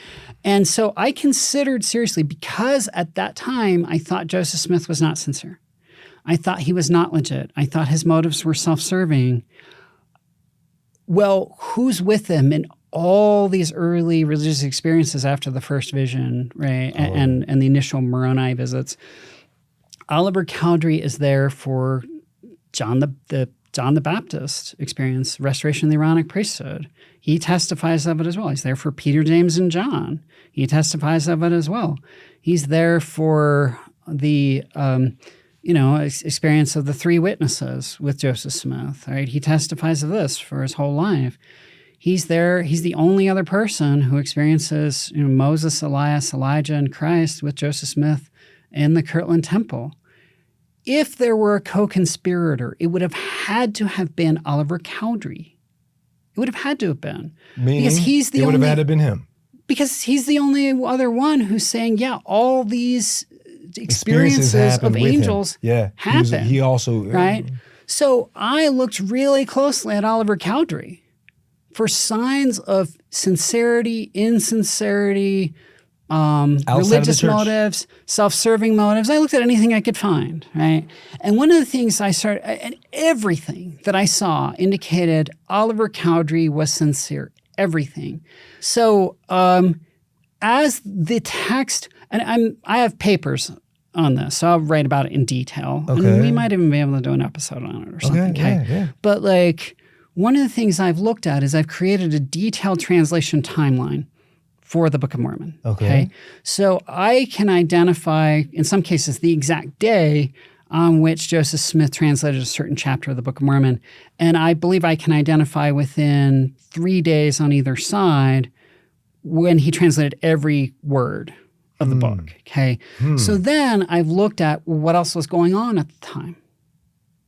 And so I considered seriously, because at that time I thought Joseph Smith was not sincere. I thought he was not legit. I thought his motives were self-serving. Well, who's with him in all these early religious experiences after the first vision, right? And the initial Moroni visits? Oliver Cowdery is there for John the Baptist experience, restoration of the Aaronic priesthood. He testifies of it as well. He's there for Peter, James, and John. He testifies of it as well. He's there for the experience of the three witnesses with Joseph Smith. Right? He testifies of this for his whole life. He's there. He's the only other person who experiences Moses, Elias, Elijah, and Christ with Joseph Smith in the Kirtland Temple. If there were a co-conspirator, it would have had to have been Oliver Cowdery. It would have had to have been. Meaning, because he's the it would have had to have been him. Because he's the only other one who's saying, yeah, all these experiences of angels happen. He also... Right? So I looked really closely at Oliver Cowdery for signs of sincerity, insincerity, religious motives, self-serving motives. I looked at anything I could find, right? And one of the things and everything that I saw indicated Oliver Cowdery was sincere, everything. So as the text, and I have papers on this, so I'll write about it in detail. Okay. And we might even be able to do an episode on it or something, okay? Yeah. But one of the things I've looked at is I've created a detailed translation timeline for the Book of Mormon. Okay. So I can identify, in some cases, the exact day on which Joseph Smith translated a certain chapter of the Book of Mormon. And I believe I can identify within 3 days on either side when he translated every word of the book. Okay. So then I've looked at what else was going on at the time.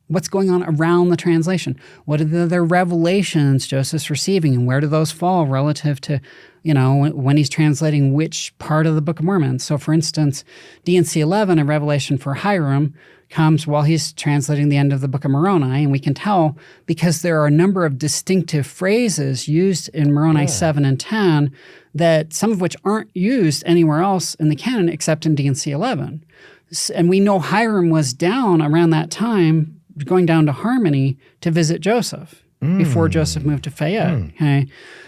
What's going on around the translation? What are the other revelations Joseph's receiving, and where do those fall relative to, when he's translating which part of the Book of Mormon? So, for instance, D&C 11, a revelation for Hiram, comes while he's translating the end of the Book of Moroni, and we can tell because there are a number of distinctive phrases used in Moroni 7 and 10 that some of which aren't used anywhere else in the canon except in D&C 11. And we know Hiram was down around that time, going down to Harmony to visit Joseph before Joseph moved to Fayette. Okay,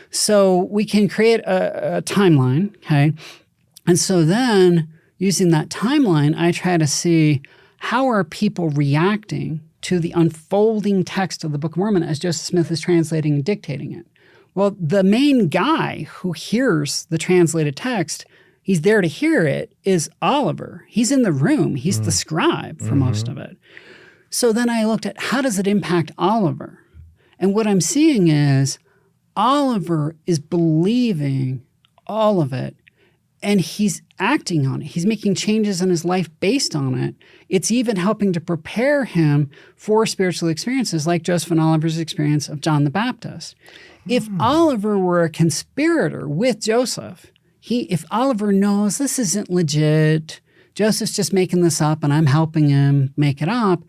so we can create a timeline. Okay, and so then using that timeline, I try to see how are people reacting to the unfolding text of the Book of Mormon as Joseph Smith is translating and dictating it. Well, the main guy who hears the translated text, he's there to hear it, is Oliver. He's in the room. He's the scribe for most of it. So then I looked at how does it impact Oliver? And what I'm seeing is Oliver is believing all of it, and he's acting on it. He's making changes in his life based on it. It's even helping to prepare him for spiritual experiences like Joseph and Oliver's experience of John the Baptist. If Oliver were a conspirator with Joseph, if Oliver knows this isn't legit, Joseph's just making this up and I'm helping him make it up,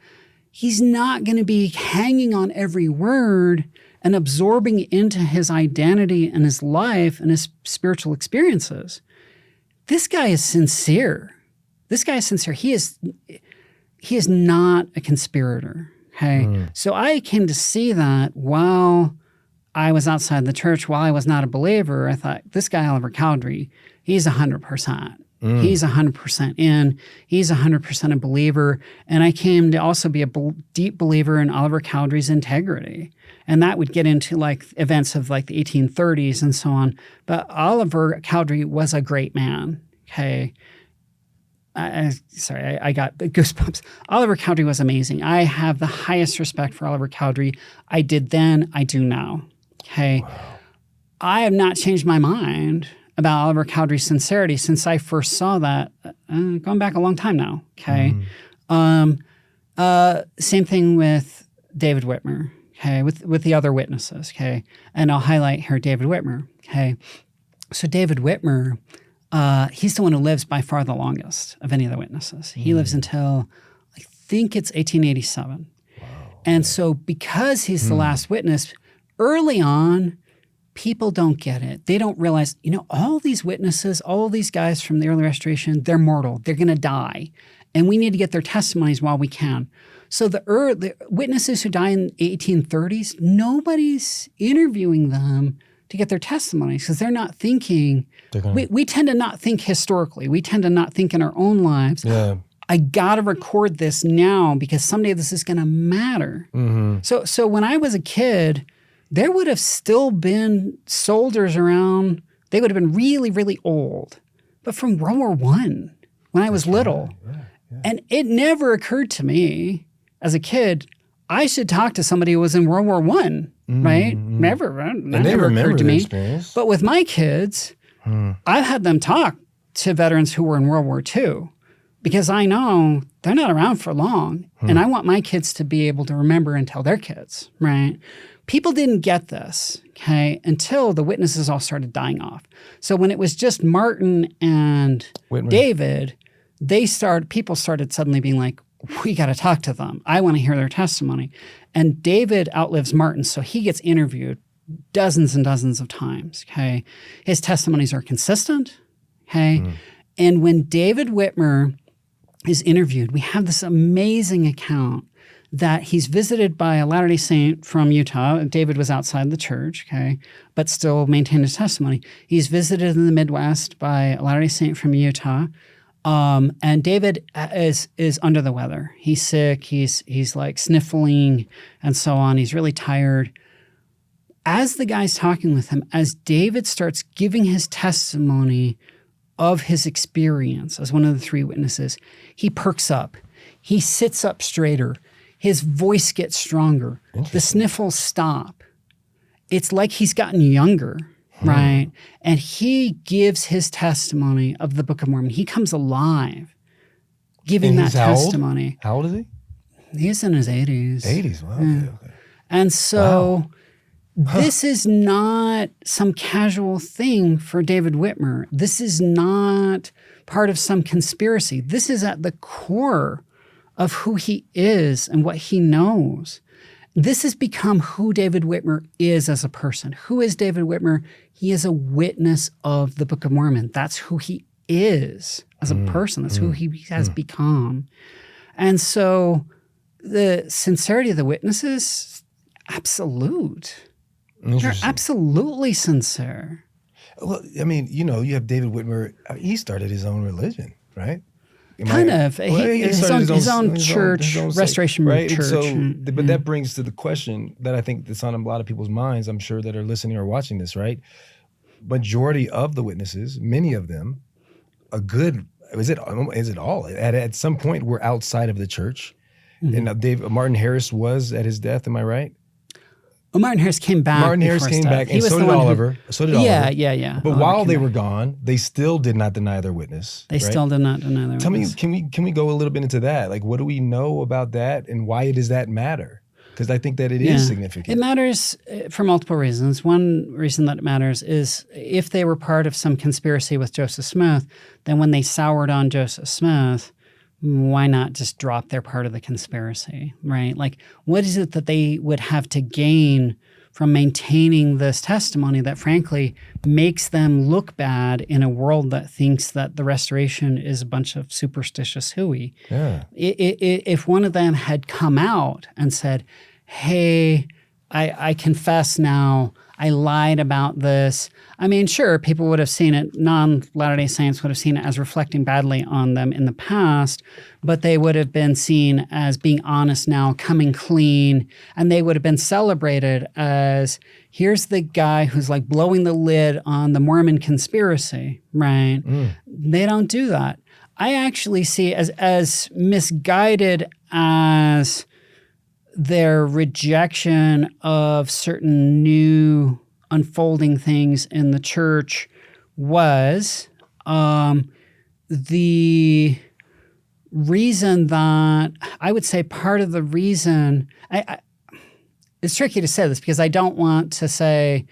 he's not going to be hanging on every word and absorbing into his identity and his life and his spiritual experiences. This guy is sincere. He is not a conspirator. Okay. So I came to see that while I was outside the church, while I was not a believer. I thought, this guy, Oliver Cowdery, he's 100%. He's 100% in. He's 100% a believer. And I came to also be a deep believer in Oliver Cowdery's integrity. And that would get into events of the 1830s and so on. But Oliver Cowdery was a great man. Okay. I got goosebumps. Oliver Cowdery was amazing. I have the highest respect for Oliver Cowdery. I did then, I do now. Okay. Wow. I have not changed my mind about Oliver Cowdery's sincerity since I first saw that, going back a long time now, okay? Same thing with David Whitmer, okay, with the other witnesses, okay? And I'll highlight here David Whitmer, okay? So David Whitmer, he's the one who lives by far the longest of any of the witnesses. He lives until think it's 1887. Wow. And so because he's the last witness, early on, people don't get it. They don't realize, all these witnesses, all these guys from the early restoration, they're mortal. They're going to die. And we need to get their testimonies while we can. So the witnesses who die in the 1830s, nobody's interviewing them to get their testimonies because they're not thinking. We tend to not think historically. We tend to not think in our own lives. Yeah. I got to record this now because someday this is going to matter. Mm-hmm. So when I was a kid, there would have still been soldiers around. They would have been really, really old, but from World War I when I was little. Yeah. And it never occurred to me as a kid, I should talk to somebody who was in World War I, right? Never occurred to me. Experience. But with my kids, I've had them talk to veterans who were in World War II because I know they're not around for long. And I want my kids to be able to remember and tell their kids, right? People didn't get this, okay, until the witnesses all started dying off. So when it was just Martin and Whitmer. David, people started suddenly being like, we got to talk to them. I want to hear their testimony. And David outlives Martin, so he gets interviewed dozens and dozens of times, okay? His testimonies are consistent, okay? And when David Whitmer is interviewed, we have this amazing account that he's visited by a Latter-day Saint from Utah. David was outside the church, okay, but still maintained his testimony. He's visited in the Midwest by a Latter-day Saint from Utah. And David is under the weather. He's sick. He's like sniffling and so on. He's really tired. As the guy's talking with him, as David starts giving his testimony of his experience as one of the three witnesses, he perks up. He sits up straighter. His voice gets stronger. The sniffles stop. It's like he's gotten younger. Right. And he gives his testimony of the Book of Mormon. He comes alive giving that testimony. How old is he? He's in his 80s. 80s. Wow. Okay. And so this is not some casual thing for David Whitmer. This is not part of some conspiracy. This is at the core of who he is and what he knows. This has become who David Whitmer is as a person. Who is David Whitmer? He is a witness of the Book of Mormon. That's who he is as a person. That's who he has become. And so the sincerity of the witnesses, absolute. They're absolutely sincere. Well, I mean, you have David Whitmer. He started his own religion, right? His own church, Restoration right? Church. But that brings to the question that I think that's on a lot of people's minds, I'm sure, that are listening or watching this, right? Majority of the witnesses, many of them, is it all? At some point, were outside of the church. And Martin Harris was at his death, am I right? Well, Martin Harris came back. And so did Oliver. Yeah. But while they were gone, they still did not deny their witness. They still did not deny their witness. Tell me, can we go a little bit into that? Like, what do we know about that, and why does that matter? Because I think that it is significant. It matters for multiple reasons. One reason that it matters is if they were part of some conspiracy with Joseph Smith, then when they soured on Joseph Smith, why not just drop their part of the conspiracy, right? Like, what is it that they would have to gain from maintaining this testimony that, frankly, makes them look bad in a world that thinks that the restoration is a bunch of superstitious hooey? Yeah. If one of them had come out and said, hey, I confess now, I lied about this. I mean, sure, people would have seen it, non-Latter-day Saints would have seen it as reflecting badly on them in the past, but they would have been seen as being honest now, coming clean, and they would have been celebrated as, here's the guy who's like blowing the lid on the Mormon conspiracy, right? They don't do that. I actually see as misguided as their rejection of certain new unfolding things in the church was, the reason that I would say part of the reason, it's tricky to say this because I don't want to say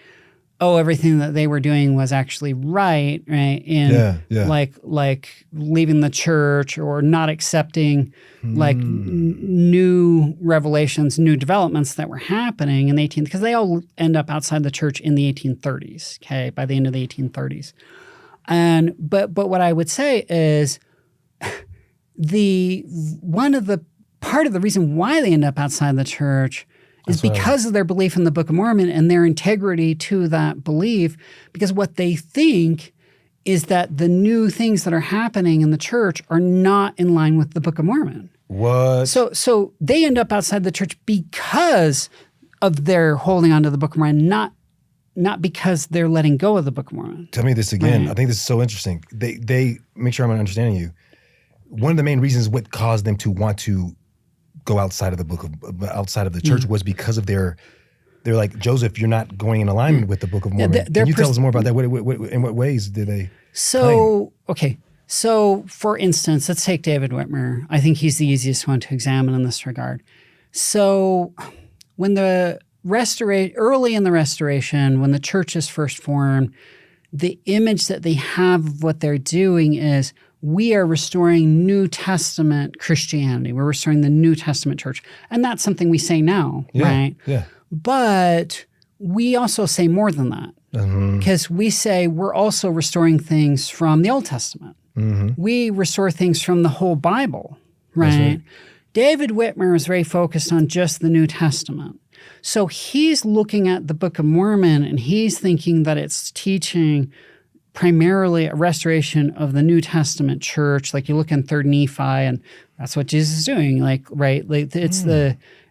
everything that they were doing was actually right, in like leaving the church or not accepting like new revelations, new developments that were happening in the 18th, because they all end up outside the church in the 1830s, okay, by the end of the 1830s. And but what I would say is part of the reason why they end up outside the church is because of their belief in the Book of Mormon and their integrity to that belief, because what they think is that the new things that are happening in the church are not in line with the Book of Mormon. What? So they end up outside the church because of their holding on to the Book of Mormon, not because they're letting go of the Book of Mormon. Tell me this again. Right. I think this is so interesting. They make sure I'm understanding you. One of the main reasons what caused them to want to go outside of the church was because of they're like, Joseph, you're not going in alignment with the Book of Mormon. Can you tell us more about that? In what ways did they? So, okay. So, for instance, let's take David Whitmer. I think he's the easiest one to examine in this regard. So, when early in the Restoration, when the church is first formed, the image that they have of what they're doing is, we are restoring New Testament Christianity. We're restoring the New Testament church. And that's something we say now, right? Yeah. But we also say more than that, because we say we're also restoring things from the Old Testament. We restore things from the whole Bible, right? David Whitmer is very focused on just the New Testament. So he's looking at the Book of Mormon and he's thinking that it's teaching primarily a restoration of the New Testament church. Like you look in 3rd Nephi, and that's what Jesus is doing. Like, right? Like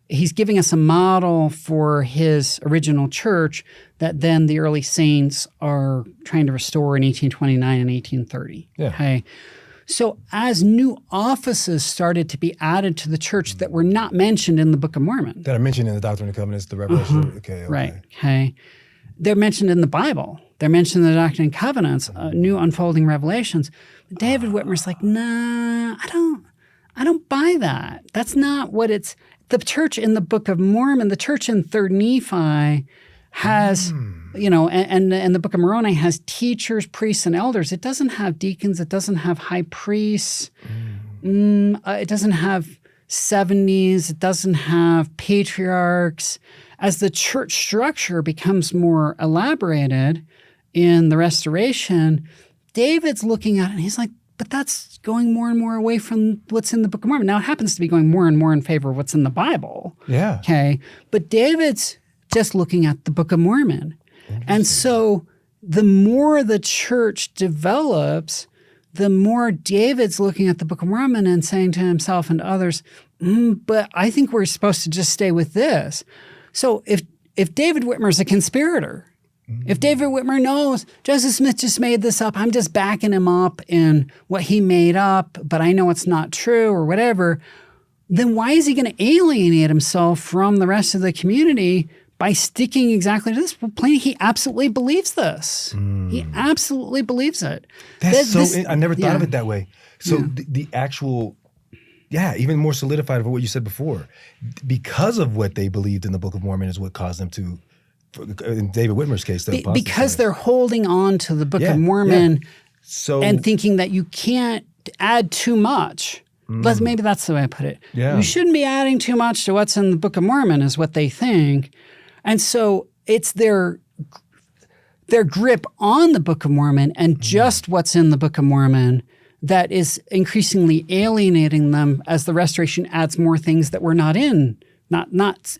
he's giving us a model for his original church that then the early saints are trying to restore in 1829 and 1830. Yeah. Okay. So as new offices started to be added to the church that were not mentioned in the Book of Mormon. That are mentioned in the Doctrine and Covenants, the Revelation. Okay. Right. Okay. They're mentioned in the Bible. They're mentioned in the Doctrine and Covenants, new unfolding revelations. But David Whitmer's like, nah, I don't buy that. That's not what it's. The church in the Book of Mormon, the church in 3rd Nephi has, and the Book of Moroni has teachers, priests, and elders. It doesn't have deacons. It doesn't have high priests. It doesn't have 70s. It doesn't have patriarchs. As the church structure becomes more elaborated in the Restoration, David's looking at it and he's like, but that's going more and more away from what's in the Book of Mormon. Now, it happens to be going more and more in favor of what's in the Bible. Yeah. Okay. But David's just looking at the Book of Mormon. And so the more the church develops, the more David's looking at the Book of Mormon and saying to himself and to others, but I think we're supposed to just stay with this. So if David Whitmer's a conspirator, if David Whitmer knows Joseph Smith just made this up, I'm just backing him up in what he made up, but I know it's not true or whatever, then why is he going to alienate himself from the rest of the community by sticking exactly to this? Well, plainly, he absolutely believes this. He absolutely believes it. I never thought of it that way. So the actual... Yeah, even more solidified of what you said before. Because of what they believed in the Book of Mormon is what caused them to, in David Whitmer's case, because they're holding on to the Book of Mormon and thinking that you can't add too much. Maybe that's the way I put it. Yeah. You shouldn't be adding too much to what's in the Book of Mormon is what they think. And so it's their grip on the Book of Mormon and just what's in the Book of Mormon that is increasingly alienating them as the Restoration adds more things that were not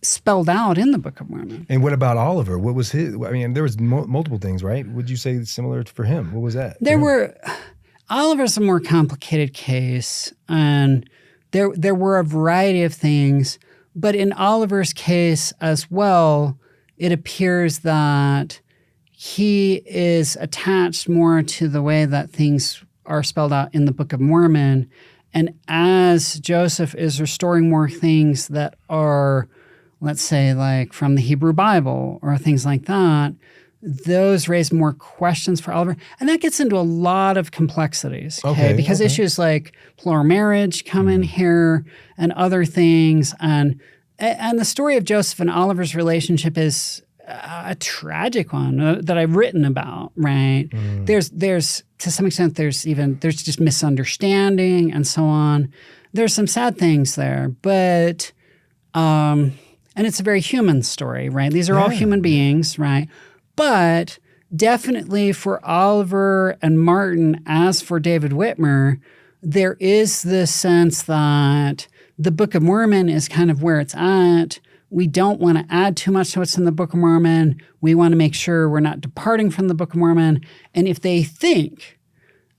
spelled out in the Book of Mormon. And what about Oliver? What was his? I mean, there was multiple things, right? Would you say similar for him? What was that? Oliver's a more complicated case, and there were a variety of things. But in Oliver's case as well, it appears that he is attached more to the way that things are spelled out in the Book of Mormon. And as Joseph is restoring more things that are, let's say, like from the Hebrew Bible or things like that, those raise more questions for Oliver. And that gets into a lot of complexities, because issues like plural marriage come in here and other things. And the story of Joseph and Oliver's relationship is a tragic one that I've written about, right? There's to some extent, there's just misunderstanding and so on. There's some sad things there, but, and it's a very human story, right? These are all human beings, right? But definitely for Oliver and Martin, as for David Whitmer, there is this sense that the Book of Mormon is kind of where it's at. We don't want to add too much to what's in the Book of Mormon. We want to make sure we're not departing from the Book of Mormon. And if they think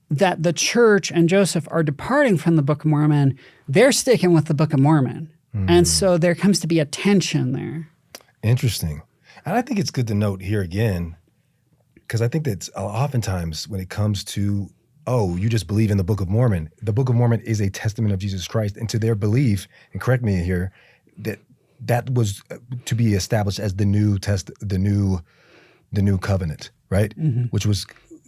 that the church and Joseph are departing from the Book of Mormon, they're sticking with the Book of Mormon. And so there comes to be a tension there. Interesting. And I think it's good to note here again, because I think that oftentimes when it comes to, oh, you just believe in the Book of Mormon, the Book of Mormon is a testament of Jesus Christ, and to their belief, and correct me here, that was to be established as the new covenant, right? Which was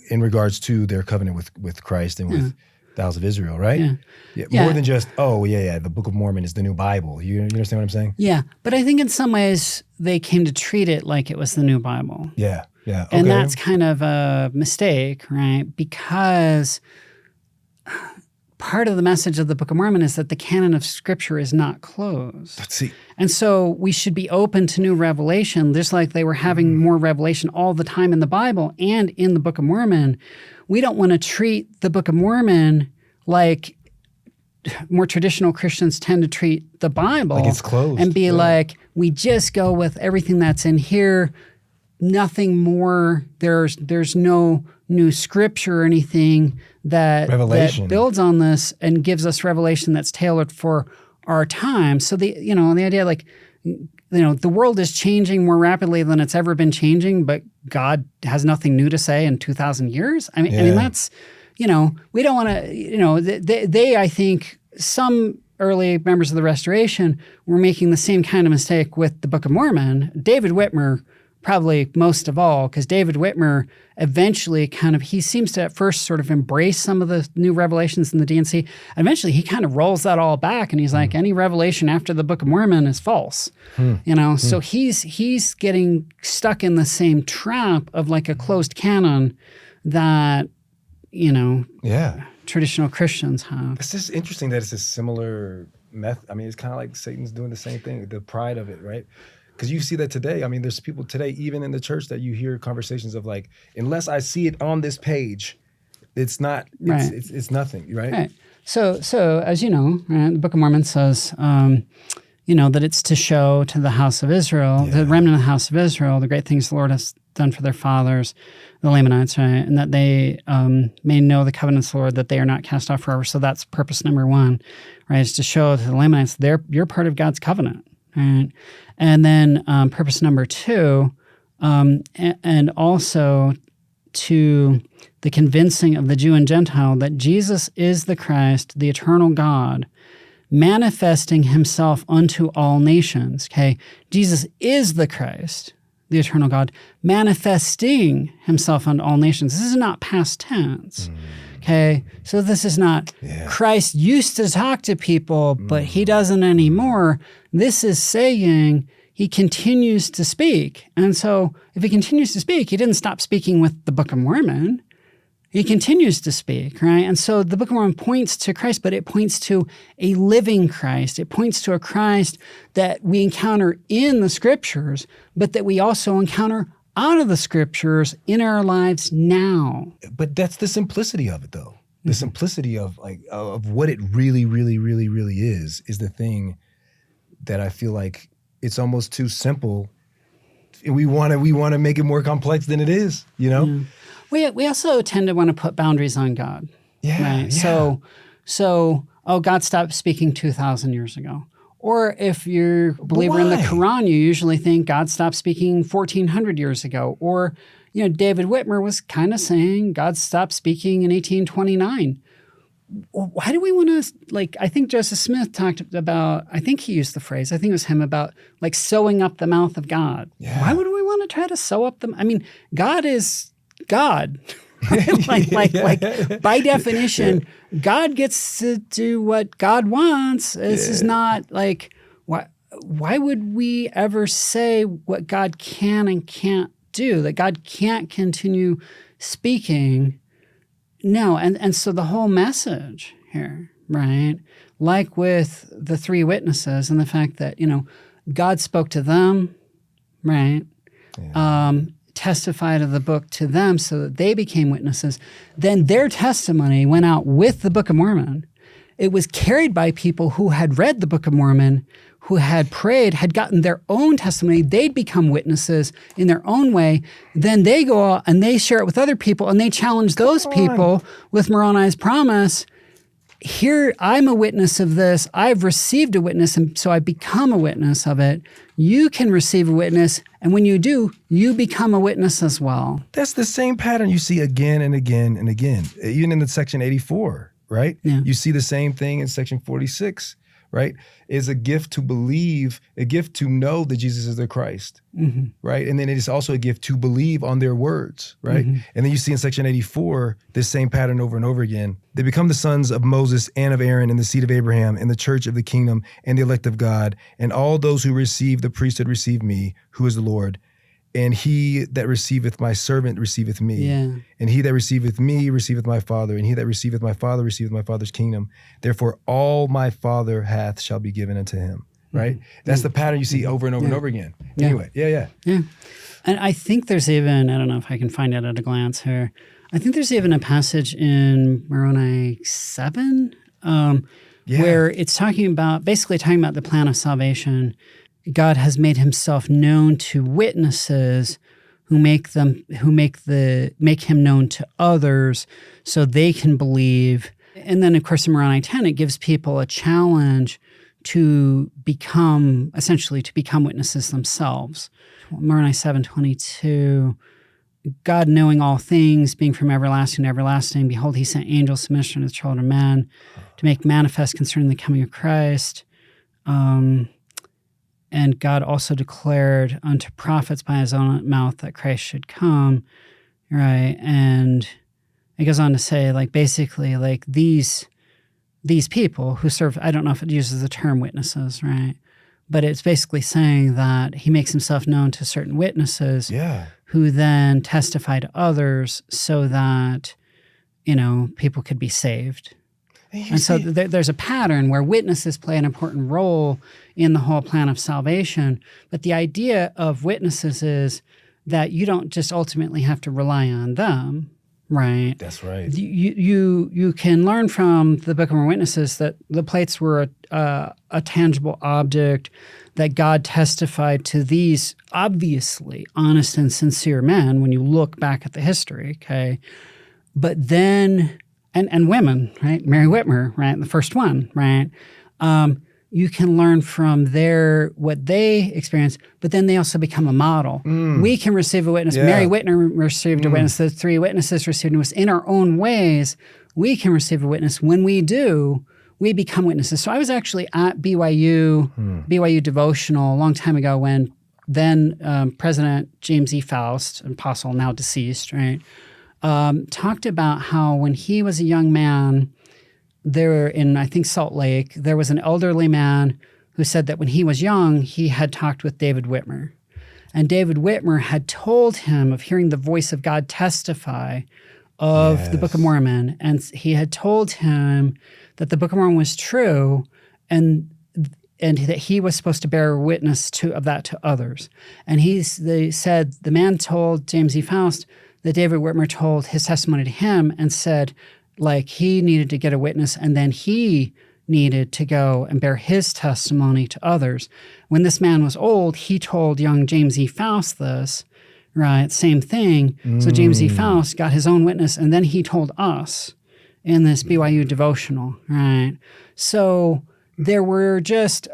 in regards to their covenant with Christ and with the house of Israel, right? More than just, the Book of Mormon is the new Bible. You understand what I'm saying? Yeah, but I think in some ways they came to treat it like it was the new Bible. Yeah. Okay. And that's kind of a mistake, right? Because part of the message of the Book of Mormon is that the canon of Scripture is not closed. Let's see. And so we should be open to new revelation, just like they were having more revelation all the time in the Bible and in the Book of Mormon. We don't want to treat the Book of Mormon like more traditional Christians tend to treat the Bible. Like it's closed. And be like, we just go with everything that's in here, nothing more. There's no new scripture or anything that builds on this and gives us revelation that's tailored for our time. So the idea the world is changing more rapidly than it's ever been changing, but God has nothing new to say in 2,000 years. I mean that's, we don't want to, I think some early members of the Restoration were making the same kind of mistake with the Book of Mormon. David Whitmer, probably most of all, because David Whitmer eventually he seems to at first sort of embrace some of the new revelations in the D&C. Eventually he kind of rolls that all back and he's like, any revelation after the Book of Mormon is false. So he's getting stuck in the same trap of like a closed canon that, traditional Christians have. It's just interesting that it's a similar method. I mean, it's kind of like Satan's doing the same thing, the pride of it, right? Because you see that today. I mean, there's people today, even in the church, that you hear conversations of like, unless I see it on this page, it's not, it's nothing, right? Right. So as you know, the Book of Mormon says, that it's to show to the house of Israel, the remnant of the house of Israel, the great things the Lord has done for their fathers, the Lamanites, right? And that they may know the covenants of the Lord, that they are not cast off forever. So that's purpose number one, right? Is to show to the Lamanites, you're part of God's covenant, right? And then purpose number two, and also to the convincing of the Jew and Gentile that Jesus is the Christ, the eternal God, manifesting himself unto all nations. Okay, Jesus is the Christ, the eternal God, manifesting himself unto all nations. This is not past tense. Okay, so this is not Christ used to talk to people, but he doesn't anymore. This is saying he continues to speak. And so if he continues to speak, he didn't stop speaking with the Book of Mormon. He continues to speak, right? And so the Book of Mormon points to Christ, but it points to a living Christ. It points to a Christ that we encounter in the Scriptures, but that we also encounter out of the Scriptures in our lives now. But that's the simplicity of it, though. The simplicity of what it really, really, really, really is the thing that I feel like it's almost too simple. We want to make it more complex than it is, We also tend to want to put boundaries on God. Right? So God stopped speaking 2,000 years ago. Or if you're a believer in the Quran, you usually think God stopped speaking 1,400 years ago. Or, David Whitmer was kind of saying God stopped speaking in 1829. Why do we want to, I think Joseph Smith talked about, I think he used the phrase, I think it was him, about sewing up the mouth of God. Yeah. Why would we want to try to sew up God is God. By definition, God gets to do what God wants. This is not why would we ever say what God can and can't do, that God can't continue speaking? No, and so the whole message here, right, like with the three witnesses and the fact that, God spoke to them, right, testified of the book to them so that they became witnesses. Then their testimony went out with the Book of Mormon. It was carried by people who had read the Book of Mormon, who had prayed, had gotten their own testimony. They'd become witnesses in their own way. Then they go out and they share it with other people, and they challenge those people with Moroni's promise. Here, I'm a witness of this. I've received a witness, and so I become a witness of it. You can receive a witness, and when you do, you become a witness as well. That's the same pattern you see again and again and again, even in the section 84, right? Yeah. You see the same thing in section 46, right? Is a gift to believe, a gift to know that Jesus is the Christ, right? And then it is also a gift to believe on their words, right? And then you see in section 84, this same pattern over and over again. They become the sons of Moses and of Aaron and the seed of Abraham and the church of the kingdom and the elect of God. And all those who receive the priesthood receive me, who is the Lord. And he that receiveth my servant receiveth me. Yeah. And he that receiveth me receiveth my Father. And he that receiveth my Father receiveth my Father's kingdom. Therefore all my Father hath shall be given unto him. Right? That's the pattern you see over and over and over again. Anyway, yeah. And I think there's even, I don't know if I can find it at a glance here, I think there's even a passage in Moroni 7 where it's basically talking about the plan of salvation. God has made himself known to witnesses who make him known to others so they can believe. And then, of course, in Moroni 10, it gives people a challenge to become witnesses themselves. Moroni 7:22, God knowing all things, being from everlasting to everlasting, behold, he sent angels to minister to the children of men, to make manifest concerning the coming of Christ. And God also declared unto prophets by his own mouth that Christ should come, right? And it goes on to say, basically, these people who serve, I don't know if it uses the term witnesses, right? But it's basically saying that he makes himself known to certain witnesses who then testify to others so that, people could be saved. And so there's a pattern where witnesses play an important role in the whole plan of salvation. But the idea of witnesses is that you don't just ultimately have to rely on them, right? That's right. You can learn from the Book of Mormon witnesses that the plates were a tangible object, that God testified to these obviously honest and sincere men when you look back at the history, okay? But then... And women, right? Mary Whitmer, right? The first one, right? You can learn from what they experienced, but then they also become a model. We can receive a witness. Yeah. Mary Whitmer received a witness. The three witnesses received a witness. In our own ways, we can receive a witness. When we do, we become witnesses. So I was actually at BYU devotional a long time ago when then President James E. Faust, an apostle now deceased, right? Talked about how when he was a young man, there in, I think, Salt Lake, there was an elderly man who said that when he was young, he had talked with David Whitmer. And David Whitmer had told him of hearing the voice of God testify of the Book of Mormon. And he had told him that the Book of Mormon was true and that he was supposed to bear witness of that to others. And they said the man told James E. Faust that David Whitmer told his testimony to him and said, he needed to get a witness, and then he needed to go and bear his testimony to others. When this man was old, he told young James E. Faust this, right? Same thing. So James E. Faust got his own witness, and then he told us in this BYU devotional, right? So there were just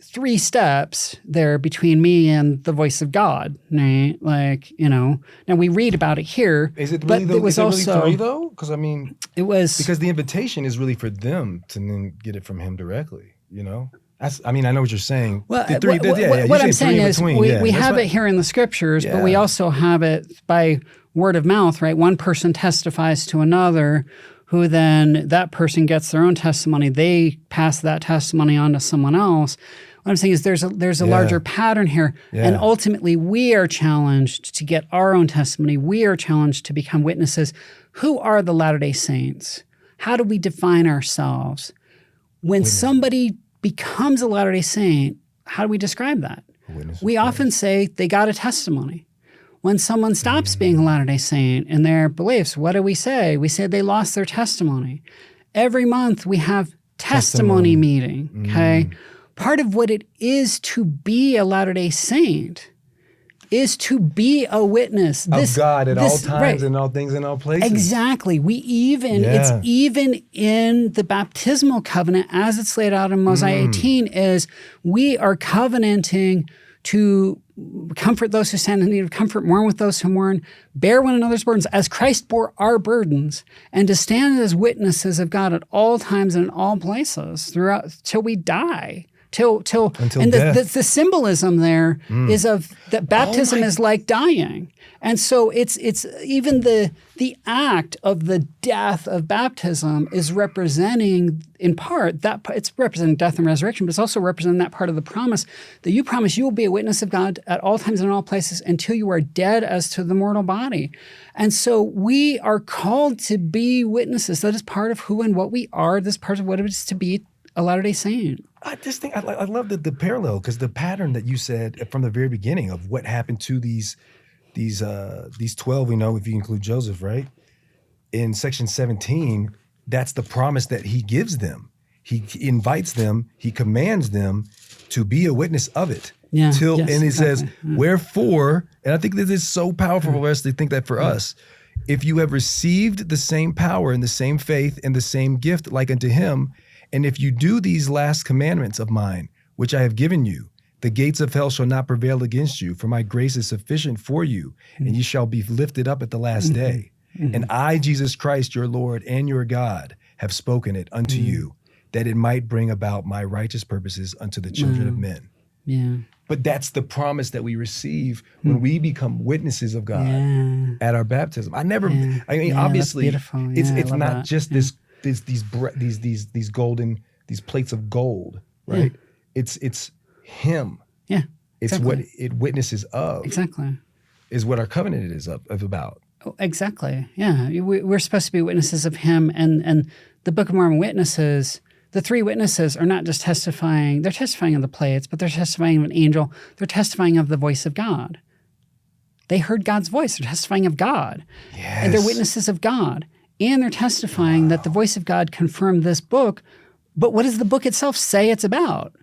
three steps there between me and the voice of God, right? Now we read about it here. Is it really, three though? Because it was because the invitation is really for them to then get it from him directly, I know what you're saying. Well, what I'm saying is we have it here in the scriptures, but we also have it by word of mouth, right? One person testifies to another who then that person gets their own testimony. They pass that testimony on to someone else. What I'm saying is there's a larger pattern here. Yeah. And ultimately, we are challenged to get our own testimony. We are challenged to become witnesses. Who are the Latter-day Saints? How do we define ourselves? When somebody becomes a Latter-day Saint, how do we describe that? We often say they got a testimony. When someone stops being a Latter-day Saint in their beliefs, what do we say? We say they lost their testimony. Every month we have testimony meeting, okay? Part of what it is to be a Latter-day Saint is to be a witness of God at all times and all things and all places. Exactly. It's even in the baptismal covenant as it's laid out in Mosiah 18 is we are covenanting to comfort those who stand in need of comfort, mourn with those who mourn, bear one another's burdens as Christ bore our burdens, and to stand as witnesses of God at all times and in all places throughout till we die. Until death. The symbolism there is of that baptism is like dying. And so it's even the act of the death of baptism is representing in part that it's representing death and resurrection, but it's also representing that part of the promise that you promise you will be a witness of God at all times and in all places until you are dead as to the mortal body. And so we are called to be witnesses. That is part of who and what we are. This is part of what it is to be a Latter-day Saint. I just think I love the parallel because the pattern that you said from the very beginning of what happened to these 12, we know if you include Joseph, right? In section 17, that's the promise that he gives them. He invites them, he commands them to be a witness of it. Yeah, and he says, wherefore, and I think this is so powerful for us to think that for us, if you have received the same power and the same faith and the same gift like unto him, and if you do these last commandments of mine, which I have given you, the gates of hell shall not prevail against you, for my grace is sufficient for you, and you shall be lifted up at the last day. And I, Jesus Christ, your Lord and your God, have spoken it unto you, that it might bring about my righteous purposes unto the children of men. Yeah. But that's the promise that we receive when we become witnesses of God at our baptism. Obviously, it's not just these golden, these plates of gold, right? It's him. Yeah. It's what it witnesses of. Exactly. Is what our covenant is about. Oh, exactly. Yeah. We're supposed to be witnesses of him. And the Book of Mormon witnesses, the three witnesses are not just testifying, they're testifying of the plates, but they're testifying of an angel. They're testifying of the voice of God. They heard God's voice. They're testifying of God. Yes. And they're witnesses of God. And they're testifying that the voice of God confirmed this book. But what does the book itself say it's about?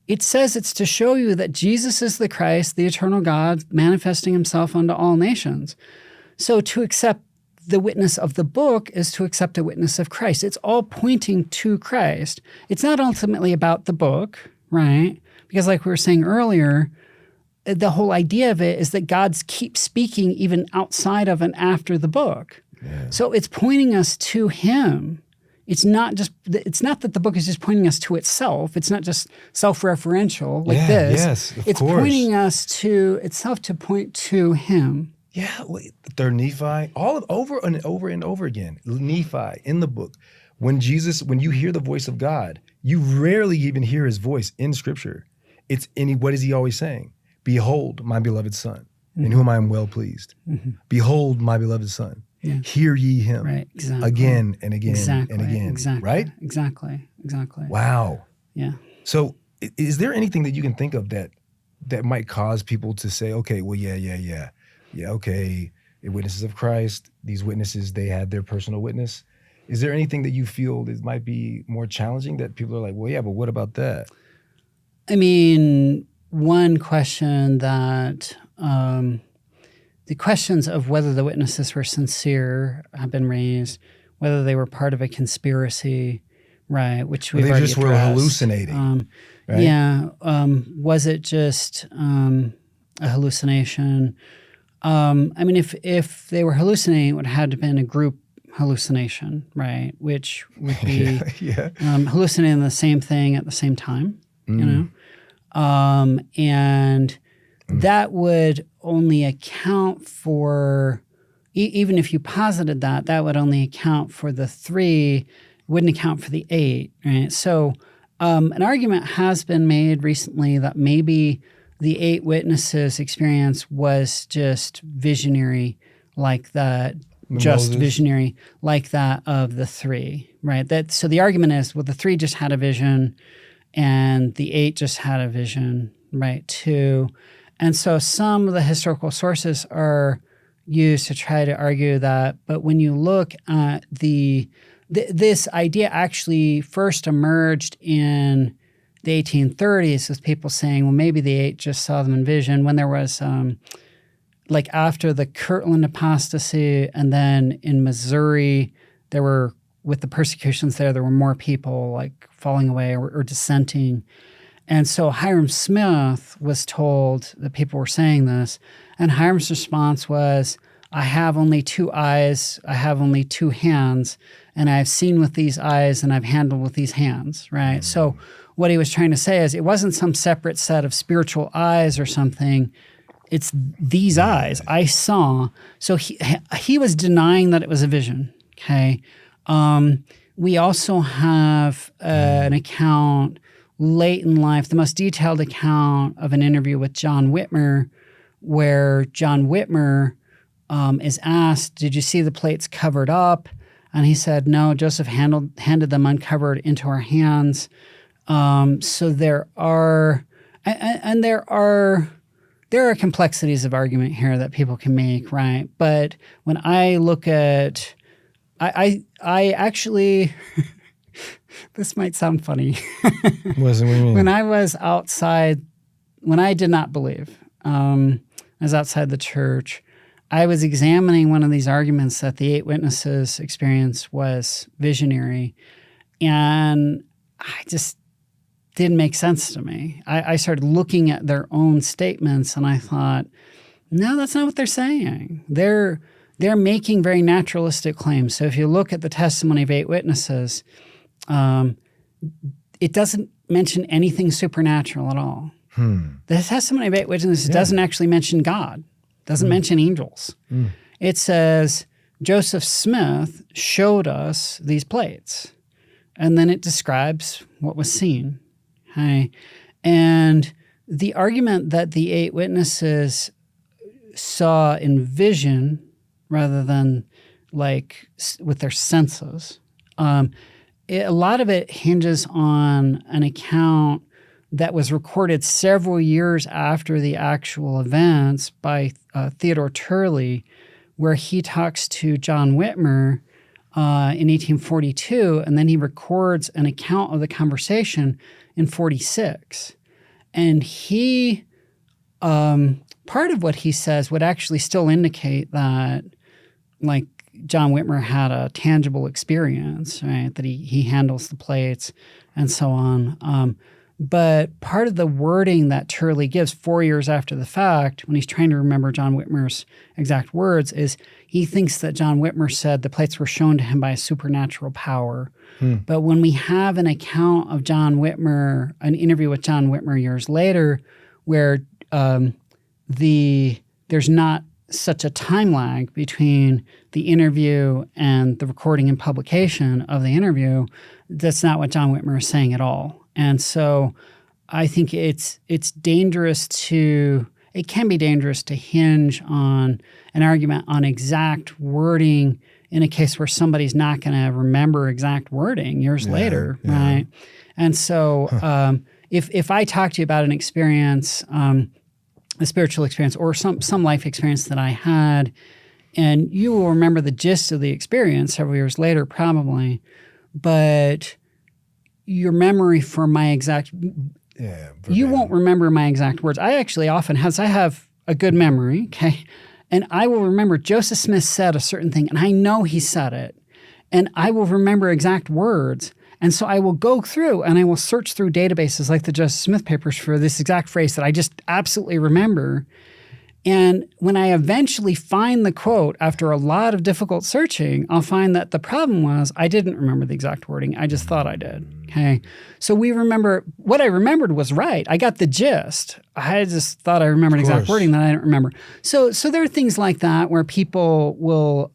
It says it's to show you that Jesus is the Christ, the eternal God, manifesting himself unto all nations. So to accept the witness of the book is to accept a witness of Christ. It's all pointing to Christ. It's not ultimately about the book, right? Because like we were saying earlier, the whole idea of it is that God keeps speaking even outside of and after the book. Yeah. So it's pointing us to him. It's not that the book is just pointing us to itself. It's not just self-referential like this. Yes, of it's course. Pointing us to itself to point to him. Yeah, third Nephi, over and over again. Nephi in the book. When you hear the voice of God, you rarely even hear his voice in Scripture. What is he always saying? Behold, my beloved Son, in whom I am well pleased. Behold, my beloved Son. Yeah. Hear ye him. Right, exactly. Again and again and again. Exactly. Right? Exactly. Wow. Yeah. So is there anything that you can think of that might cause people to say, okay, well, yeah, okay, witnesses of Christ, these witnesses, they had their personal witness. Is there anything that you feel that might be more challenging that people are like, well, yeah, but what about that? I mean, one question that the questions of whether the witnesses were sincere have been raised, whether they were part of a conspiracy, right, which we've already addressed. They just were hallucinating, right? Yeah. Was it just a hallucination? I mean, if they were hallucinating, it would have had to have been a group hallucination, right, which would be hallucinating the same thing at the same time, you know? And that would only account for, even if you posited that, that would only account for the 3, wouldn't account for the 8, right? So an argument has been made recently that maybe the 8 witnesses' experience was just visionary like that, just visionary like that of the 3, right? So the argument is, well, the 3 just had a vision and the 8 just had a vision, right, too. And so some of the historical sources are used to try to argue that, but when you look at this idea actually first emerged in the 1830s with people saying, well, maybe the 8 just saw them in vision, when there was like after the Kirtland apostasy, and then in Missouri, there were, with the persecutions there were more people like falling away or dissenting. And so Hiram Smith was told that people were saying this, and Hiram's response was, I have only 2 eyes, I have only 2 hands, and I've seen with these eyes and I've handled with these hands, right? Mm-hmm. So what he was trying to say is it wasn't some separate set of spiritual eyes or something. It's these eyes I saw. So he was denying that it was a vision, okay? We also have an account late in life, the most detailed account of an interview with John Whitmer, where John Whitmer is asked, did you see the plates covered up? And he said, no, Joseph handed them uncovered into our hands. So there are complexities of argument here that people can make, right? But when I look at, I actually, this might sound funny. What do you mean? When I was outside, when I did not believe, I was outside the church, I was examining one of these arguments that the 8 witnesses' experience was visionary, and I just didn't make sense to me. I started looking at their own statements, and I thought, no, that's not what they're saying. They're making very naturalistic claims. So if you look at the testimony of 8 witnesses, it doesn't mention anything supernatural at all. The testimony of 8 witnesses doesn't actually mention God. Doesn't mention angels. It says Joseph Smith showed us these plates, and then it describes what was seen. Okay? And the argument that the 8 witnesses saw in vision rather than like with their senses, a lot of it hinges on an account that was recorded several years after the actual events by Theodore Turley, where he talks to John Whitmer in 1842, and then he records an account of the conversation in 46. And he, part of what he says would actually still indicate that, like, John Whitmer had a tangible experience, right? That he handles the plates and so on. But part of the wording that Turley gives 4 years after the fact, when he's trying to remember John Whitmer's exact words, is he thinks that John Whitmer said the plates were shown to him by a supernatural power. But when we have an account of John Whitmer, an interview with John Whitmer years later, where there's not such a time lag between the interview and the recording and publication of the interview, that's not what John Whitmer is saying at all. And so I think it can be dangerous to hinge on an argument on exact wording in a case where somebody's not going to remember exact wording years later, right? And so if I talk to you about an experience, a spiritual experience or some life experience that I had, and you will remember the gist of the experience several years later probably, but your memory for my exact you won't remember my exact words. I actually often I have a good memory, okay? And I will remember Joseph Smith said a certain thing, and I know he said it, and I will remember exact words. And so I will go through and I will search through databases like the Joseph Smith papers for this exact phrase that I just absolutely remember. And when I eventually find the quote after a lot of difficult searching, I'll find that the problem was I didn't remember the exact wording. I just thought I did. Okay. So what I remembered was right. I got the gist. I just thought I remembered exact wording that I didn't remember. So there are things like that where people will,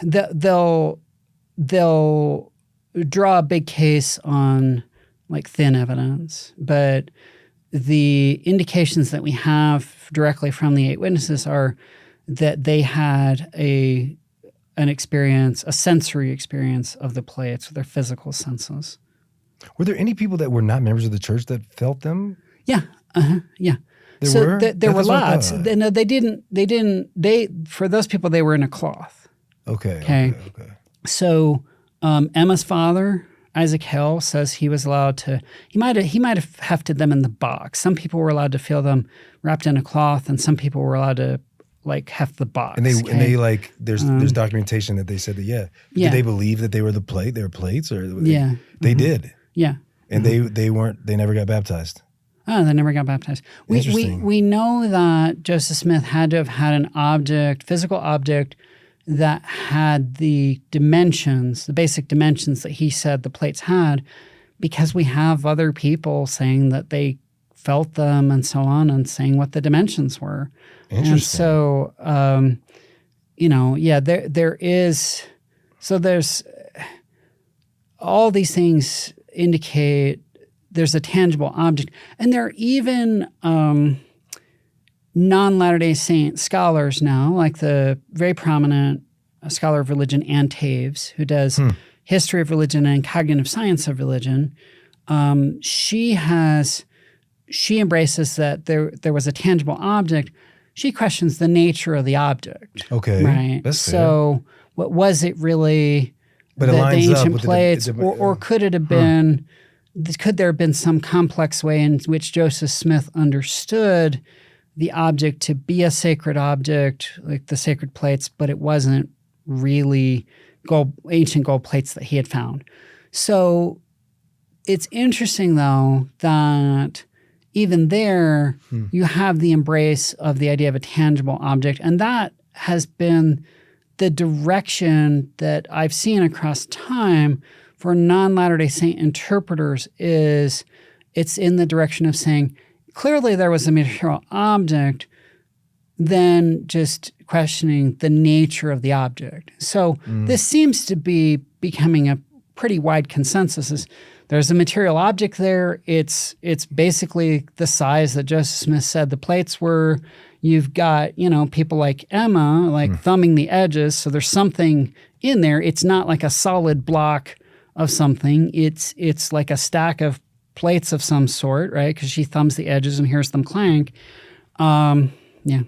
they'll draw a big case on like thin evidence, but the indications that we have directly from the 8 witnesses are that they had an experience, a sensory experience of the plates with their physical senses. Were there any people that were not members of the church that felt them? Yeah. Yeah. There were? There were lots. For those people, they were in a cloth. Okay. So Emma's father, Isaac Hell, says he was allowed to. He might have hefted them in the box. Some people were allowed to feel them wrapped in a cloth, and some people were allowed to like heft the box. And they like there's documentation that they said that Did they believe that they were they were plates or they did. Yeah. And they never got baptized. Oh, they never got baptized. We know that Joseph Smith had to have had an object, physical object, that had the dimensions, the basic dimensions that he said the plates had, because we have other people saying that they felt them and so on and saying what the dimensions were. Interesting. And so, there's all these things indicate there's a tangible object. And there are even non-Latter-day Saint scholars now, like the very prominent scholar of religion, Ann Taves, who does history of religion and cognitive science of religion. She embraces that there was a tangible object. She questions the nature of the object. Okay, right. That's fair. So, what was it really? But the lines ancient up plates, or could it have been? Could there have been some complex way in which Joseph Smith understood the object to be a sacred object, like the sacred plates, but it wasn't really ancient gold plates that he had found? So it's interesting, though, that even there you have the embrace of the idea of a tangible object, and that has been the direction that I've seen across time for non-Latter-day Saint interpreters. Is it's in the direction of saying, clearly there was a material object, then just questioning the nature of the object. So this seems to be becoming a pretty wide consensus. Is there's a material object there. It's basically the size that Joseph Smith said the plates were. You've got, people like Emma, thumbing the edges. So there's something in there. It's not like a solid block of something. It's like a stack of plates of some sort, right? Because she thumbs the edges and hears them clank. Yeah.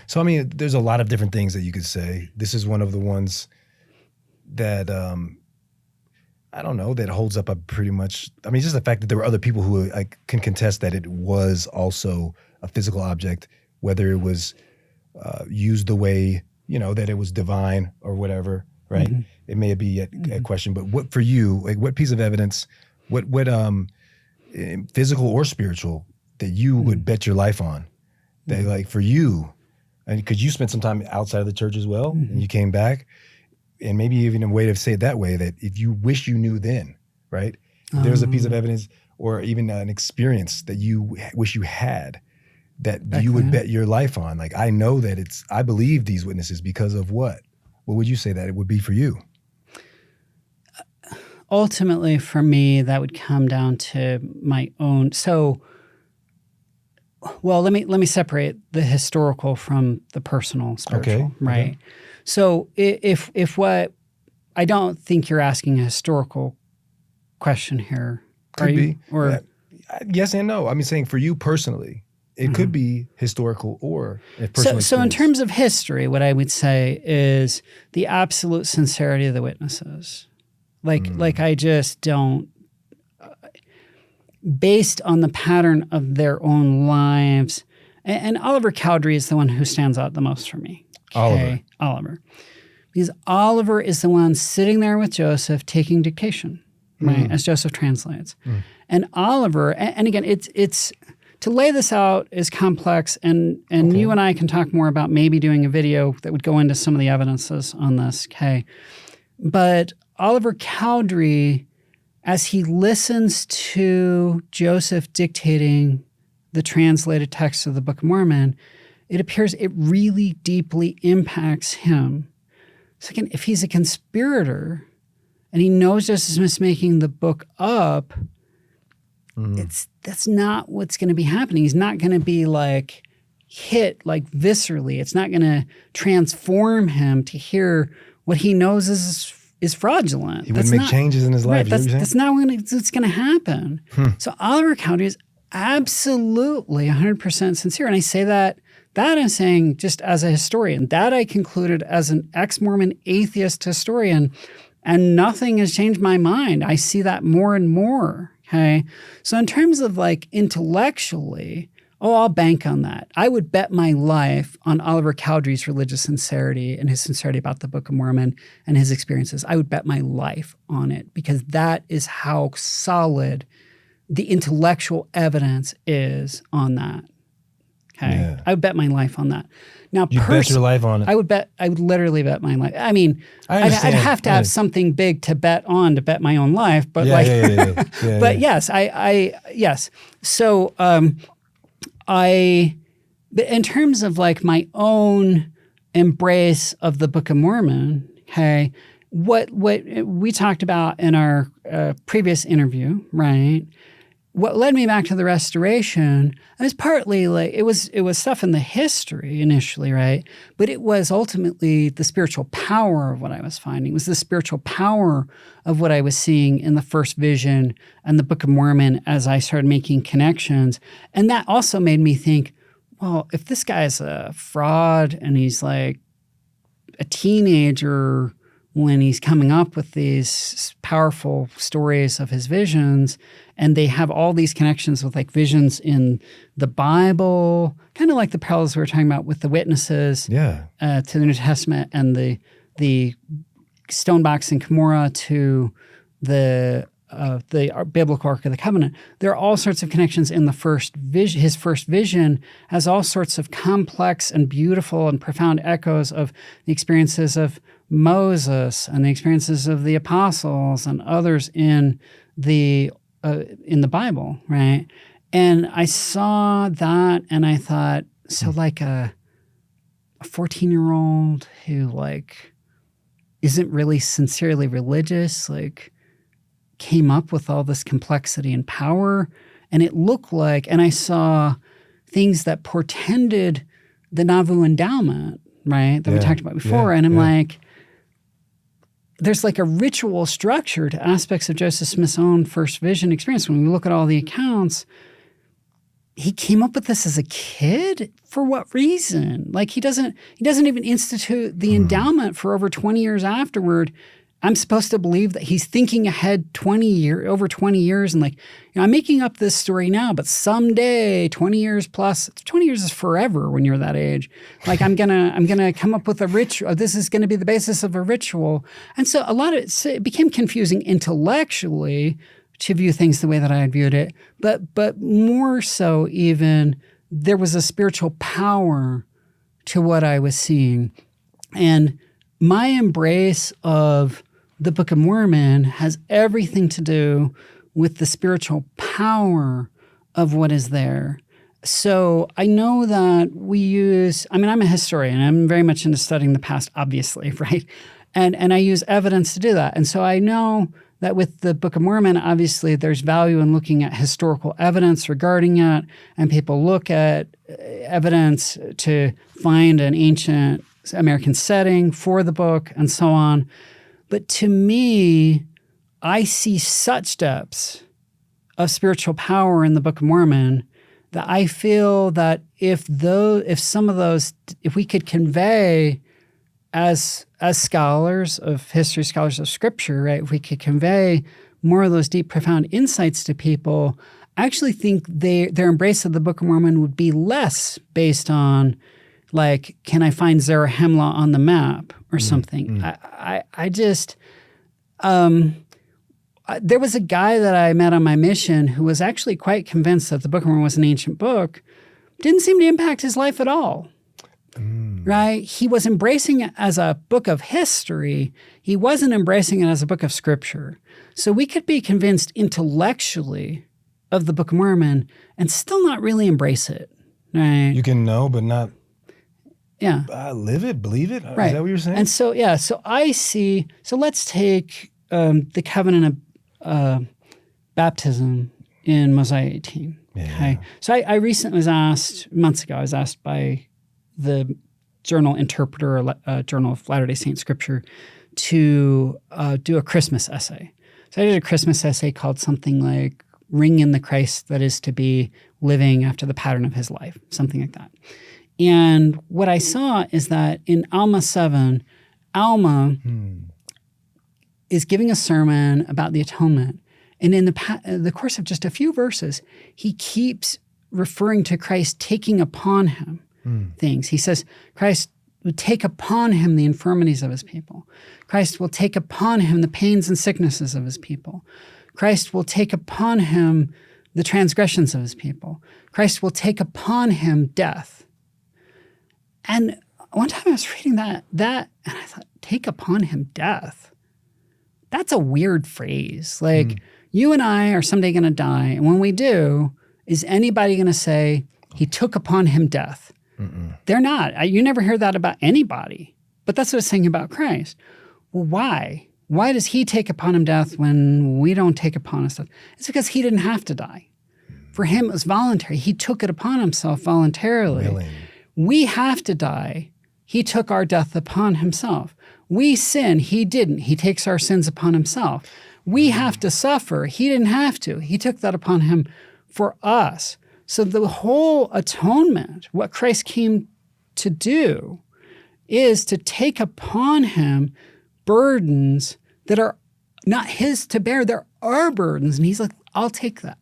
So, there's a lot of different things that you could say. This is one of the ones that, I don't know, that holds up pretty much. Just the fact that there were other people who can contest that it was also a physical object, whether it was used the way, that it was divine or whatever, right? Mm-hmm. It may be a question, but what for you, what piece of evidence, what physical or spiritual that you would bet your life on, that for you, and because you spent some time outside of the church as well, and you came back, and maybe even a way to say it that way, that if you wish you knew then, right? If there's a piece of evidence or even an experience that you wish you had, that you would bet your life on. I know that I believe these witnesses because of what? What would you say that it would be for you? Ultimately, for me, that would come down to my own. So, well, let me separate the historical from the personal, spiritual, right? Okay. So, if what I don't think you're asking a historical question here, could be, or yes and no. Saying for you personally. It could be historical or personal. So in terms of history, what I would say is the absolute sincerity of the witnesses. I just don't, based on the pattern of their own lives. And Oliver Cowdery is the one who stands out the most for me. Okay? Oliver. Because Oliver is the one sitting there with Joseph taking dictation, right, as Joseph translates. And Oliver, and again, it's to lay this out is complex, and you and I can talk more about maybe doing a video that would go into some of the evidences on this, okay? But Oliver Cowdery, as he listens to Joseph dictating the translated text of the Book of Mormon, it appears it really deeply impacts him. Second, if he's a conspirator and he knows Joseph Smith's making the book up, that's not what's going to be happening. He's not going to be like hit like viscerally. It's not going to transform him to hear what he knows is fraudulent. He wouldn't make changes in his life. Right, that's not what's going to happen. So Oliver Cowdery is absolutely 100% sincere. And I say that I'm saying just as a historian, that I concluded as an ex-Mormon atheist historian, and nothing has changed my mind. I see that more and more. Okay. So in terms of like intellectually, I'll bank on that. I would bet my life on Oliver Cowdery's religious sincerity and his sincerity about the Book of Mormon and his experiences. I would bet my life on it because that is how solid the intellectual evidence is on that. Okay. Yeah. I would bet my life on that. Now, you bet your life on it. I would literally bet my life. I mean, I'd have to have something big to bet on to bet my own life, but but yes, yes. So, but in terms of like my own embrace of the Book of Mormon, okay, what we talked about in our previous interview, right? What led me back to the Restoration is partly like it was stuff in the history initially, right? But it was ultimately the spiritual power of what I was finding. It was the spiritual power of what I was seeing in the first vision and the Book of Mormon as I started making connections. And that also made me think, well, if this guy's a fraud and he's like a teenager when he's coming up with these powerful stories of his visions, and they have all these connections with like visions in the Bible, kind of like the parallels we were talking about with the witnesses to the New Testament and the stone box in Cumorah to the biblical Ark of the Covenant. There are all sorts of connections in the first vision. His first vision has all sorts of complex and beautiful and profound echoes of the experiences of Moses and the experiences of the apostles and others in the Bible, right? And I saw that and I thought, so like a 14-year-old who like isn't really sincerely religious, like came up with all this complexity and power. And it looked like, and I saw things that portended the Nauvoo endowment, right? That we talked about before. And I'm like, there's like a ritual structure to aspects of Joseph Smith's own first vision experience. When we look at all the accounts, he came up with this as a kid? For what reason? Like he doesn't even institute the endowment for over 20 years afterward. I'm supposed to believe that he's thinking ahead over 20 years and like, I'm making up this story now, but someday, 20 years plus, 20 years is forever when you're that age. Like I'm gonna come up with a ritual. This is gonna be the basis of a ritual. And so a lot of it became confusing intellectually to view things the way that I had viewed it, but more so even there was a spiritual power to what I was seeing. And my embrace of the Book of Mormon has everything to do with the spiritual power of what is there. So I know that I'm a historian. I'm very much into studying the past, obviously, right? And I use evidence to do that. And so I know that with the Book of Mormon, obviously there's value in looking at historical evidence regarding it, and people look at evidence to find an ancient American setting for the book and so on. But to me, I see such depths of spiritual power in the Book of Mormon that I feel that if we could convey as scholars of history, scholars of scripture, right, if we could convey more of those deep, profound insights to people, I actually think their embrace of the Book of Mormon would be less based on like, can I find Zarahemla on the map or something? I just, there was a guy that I met on my mission who was actually quite convinced that the Book of Mormon was an ancient book. Didn't seem to impact his life at all. Right? He was embracing it as a book of history. He wasn't embracing it as a book of scripture. So we could be convinced intellectually of the Book of Mormon and still not really embrace it. Right? You can know, but not live it, believe it. Right. Is that what you're saying? And so I see, so let's take the covenant of baptism in Mosiah 18. Yeah. Okay. So I recently was asked, months ago, I was asked by the Journal Interpreter, Journal of Latter-day Saint Scripture, to do a Christmas essay. So I did a Christmas essay called something like Ring in the Christ that is to be living after the pattern of his life, something like that. And what I saw is that in Alma 7, Alma is giving a sermon about the atonement. And in the course of just a few verses, he keeps referring to Christ taking upon him things. He says, Christ would take upon him the infirmities of his people. Christ will take upon him the pains and sicknesses of his people. Christ will take upon him the transgressions of his people. Christ will take upon him death. And one time I was reading that, and I thought, take upon him death. That's a weird phrase. Like, you and I are someday going to die, and when we do, is anybody going to say, he took upon him death? They're not. You never hear that about anybody. But that's what it's saying about Christ. Well, why? Why does he take upon him death when we don't take upon us death? It's because he didn't have to die. For him, it was voluntary. He took it upon himself voluntarily. Willing. We have to die. He took our death upon himself. We sin. He didn't. He takes our sins upon himself. We have to suffer. He didn't have to. He took that upon him for us. So the whole atonement, what Christ came to do, is to take upon him burdens that are not his to bear. They're our burdens. And he's like, I'll take that.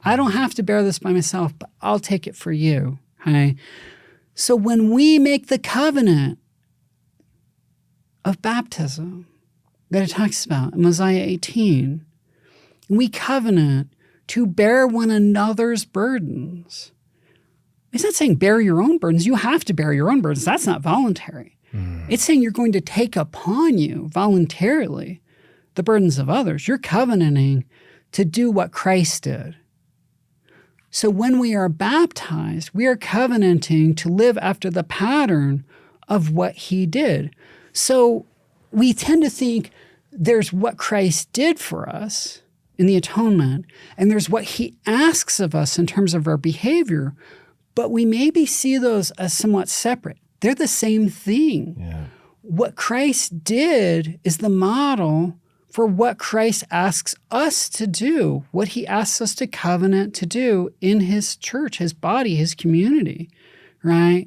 I don't have to bear this by myself, but I'll take it for you. Okay? So when we make the covenant of baptism that it talks about in Mosiah 18, we covenant to bear one another's burdens. It's not saying bear your own burdens. You have to bear your own burdens. That's not voluntary. It's saying you're going to take upon you voluntarily the burdens of others. You're covenanting to do what Christ did. So when we are baptized, we are covenanting to live after the pattern of what he did. So we tend to think there's what Christ did for us in the atonement, and there's what he asks of us in terms of our behavior, but we maybe see those as somewhat separate. They're the same thing. Yeah. What Christ did is the model for what Christ asks us to do, what he asks us to covenant to do in his church, his body, his community, right?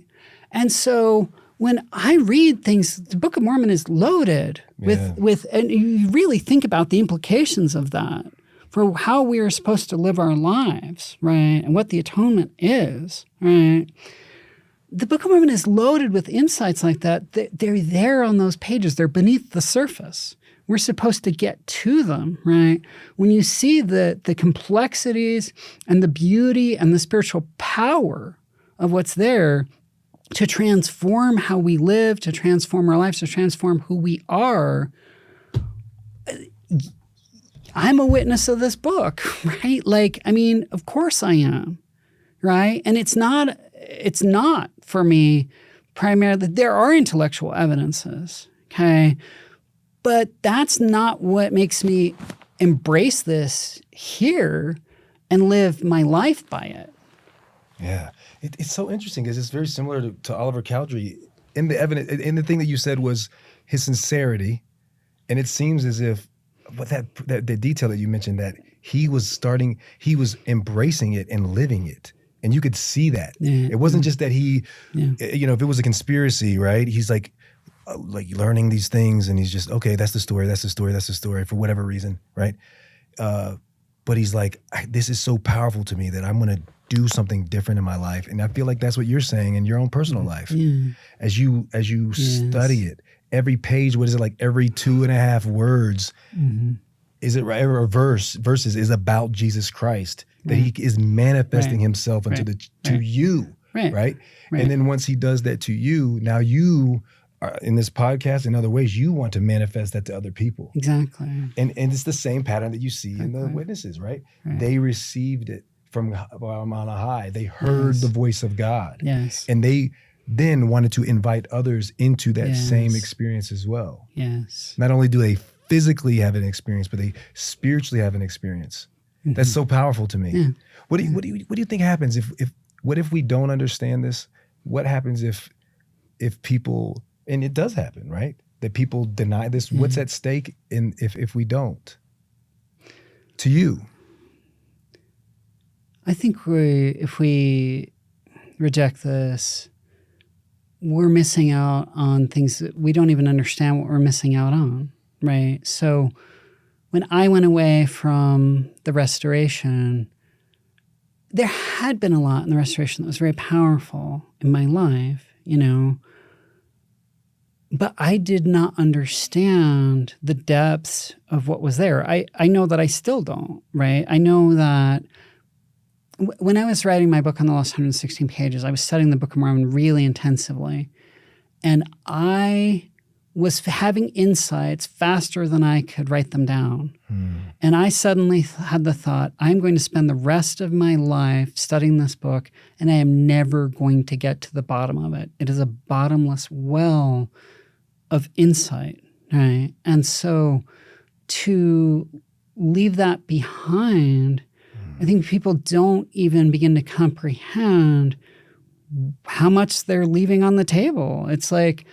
And so when I read things, the Book of Mormon is loaded with, and you really think about the implications of that for how we are supposed to live our lives, right? And what the atonement is, right? The Book of Mormon is loaded with insights like that. They're there on those pages. They're beneath the surface. We're supposed to get to them, right? When you see the complexities and the beauty and the spiritual power of what's there to transform how we live, to transform our lives, to transform who we are, I'm a witness of this book, right? Like, I mean, of course I am, right? And it's not for me primarily, there are intellectual evidences, okay? But that's not what makes me embrace this here and live my life by it. Yeah. It's so interesting because it's very similar to Oliver Cowdery. In the evidence, in the thing that you said was his sincerity, and it seems as if, but the detail that you mentioned, that he was embracing it and living it. And you could see that. Yeah. It wasn't just that he, if it was a conspiracy, right? He's like learning these things and he's just, okay, that's the story for whatever reason, right? But he's like, this is so powerful to me that I'm going to do something different in my life. And I feel like that's what you're saying in your own personal life. Yeah. As you study it, every page, what is it, like every 2.5 words, is it right? Or verses is about Jesus Christ, that he is manifesting himself unto to you, right? And then once he does that to you, now you are, in this podcast, in other ways, you want to manifest that to other people. Exactly. And it's the same pattern that you see in the witnesses, right? They received it from on a high. They heard the voice of God. Yes. And they then wanted to invite others into that same experience as well. Yes. Not only do they physically have an experience, but they spiritually have an experience. That's so powerful to me. Yeah. What do you think happens if we don't understand this? What happens if people, and it does happen, right? That people deny this. What's at stake if we don't? To you, I think if we reject this, we're missing out on things that we don't even understand what we're missing out on, right? So when I went away from the Restoration, there had been a lot in the Restoration that was very powerful in my life, but I did not understand the depths of what was there. I know that I still don't, right? I know that when I was writing my book on the last 116 pages, I was studying the Book of Mormon really intensively, and I was having insights faster than I could write them down. And I suddenly had the thought, I'm going to spend the rest of my life studying this book, and I am never going to get to the bottom of it. It is a bottomless well of insight, right? And so to leave that behind, I think people don't even begin to comprehend how much they're leaving on the table. It's like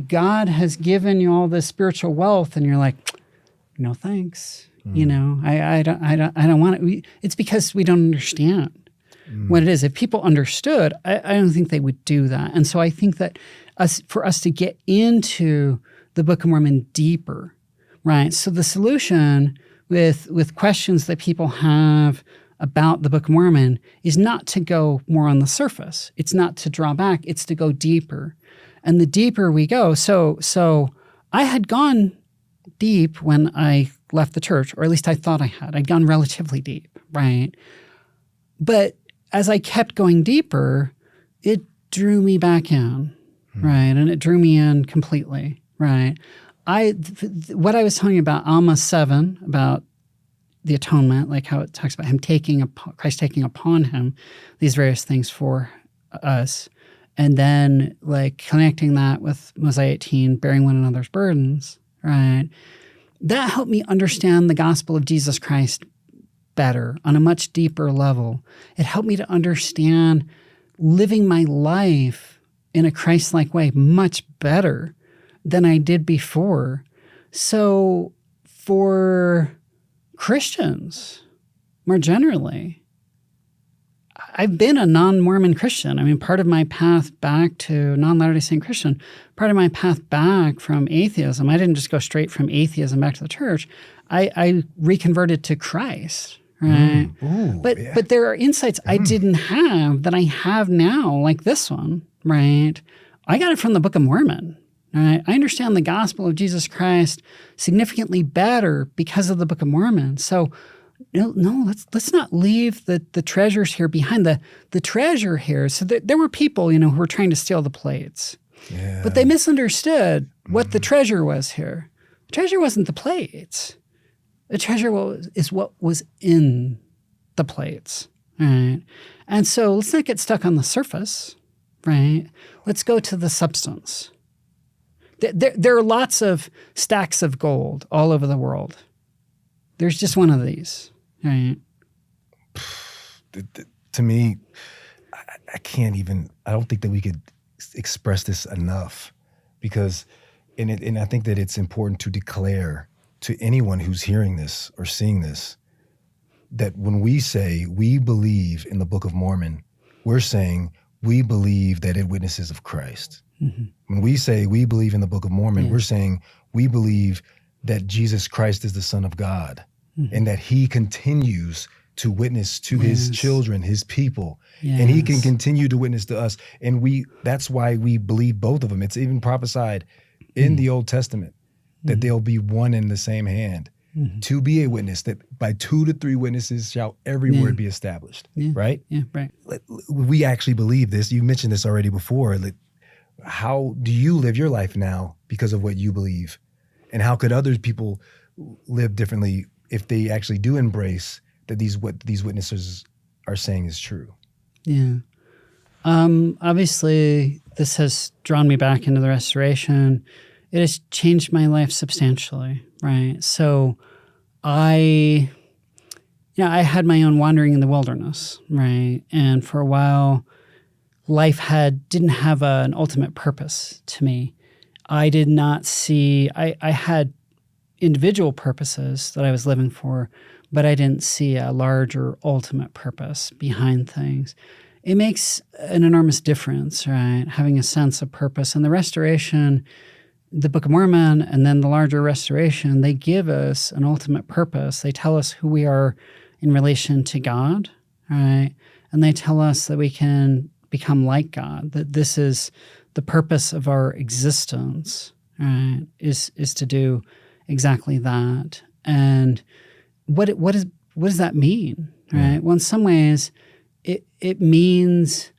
God has given you all this spiritual wealth, and you're like, no thanks. I don't want it. It's because we don't understand what it is. If people understood, I don't think they would do that. And so I think that for us to get into the Book of Mormon deeper, right? So the solution with questions that people have about the Book of Mormon is not to go more on the surface. It's not to draw back. It's to go deeper. And the deeper we go, so I had gone deep when I left the church, or at least I thought I had. I'd gone relatively deep, right? But as I kept going deeper, it drew me back in, right? And it drew me in completely, right? What I was telling you about Alma 7, about the atonement, like how it talks about Christ taking upon him these various things for us, and then like connecting that with Mosiah 18, bearing one another's burdens, right? That helped me understand the gospel of Jesus Christ better on a much deeper level. It helped me to understand living my life in a Christ-like way much better than I did before. So for Christians, more generally, I've been a non-Mormon Christian. I mean, part of my path back to non-Latter-day Saint Christian, part of my path back from atheism, I didn't just go straight from atheism back to the church. I reconverted to Christ, right? But there are insights I didn't have that I have now, like this one, right? I got it from the Book of Mormon. Right? I understand the gospel of Jesus Christ significantly better because of the Book of Mormon. So no, let's not leave the treasures here behind. The treasure here. So there were people, who were trying to steal the plates, but they misunderstood what the treasure was here. The treasure wasn't the plates. The treasure is what was in the plates, right? And so let's not get stuck on the surface, right? Let's go to the substance. There are lots of stacks of gold all over the world. There's just one of these, right? To me, I can't even, I don't think that we could express this enough, because, and I think that it's important to declare to anyone who's hearing this or seeing this, that when we say we believe in the Book of Mormon, we're saying we believe that it witnesses of Christ. When we say we believe in the Book of Mormon, we're saying we believe that Jesus Christ is the Son of God, and that he continues to witness to his children, his people, and he can continue to witness to us. And that's why we believe both of them. It's even prophesied in the Old Testament that they'll be one in the same hand. to be a witness, that by 2 to 3 witnesses shall every word be established, right? Yeah, right. We actually believe this. You mentioned this already before. Like, how do you live your life now because of what you believe? And how could other people live differently if they actually do embrace that what these witnesses are saying is true? Yeah. Obviously, this has drawn me back into the restoration. It has changed my life substantially, right? So I had my own wandering in the wilderness, right? And for a while, life didn't have an ultimate purpose to me. I did not see, I had individual purposes that I was living for, but I didn't see a larger ultimate purpose behind things. It makes an enormous difference, right? Having a sense of purpose. And the restoration, the Book of Mormon, and then the larger restoration, they give us an ultimate purpose. They tell us who we are in relation to God, right? And they tell us that we can become like God, that this is the purpose of our existence, right? Is to do exactly that. And what does that mean, right? Well, in some ways, it means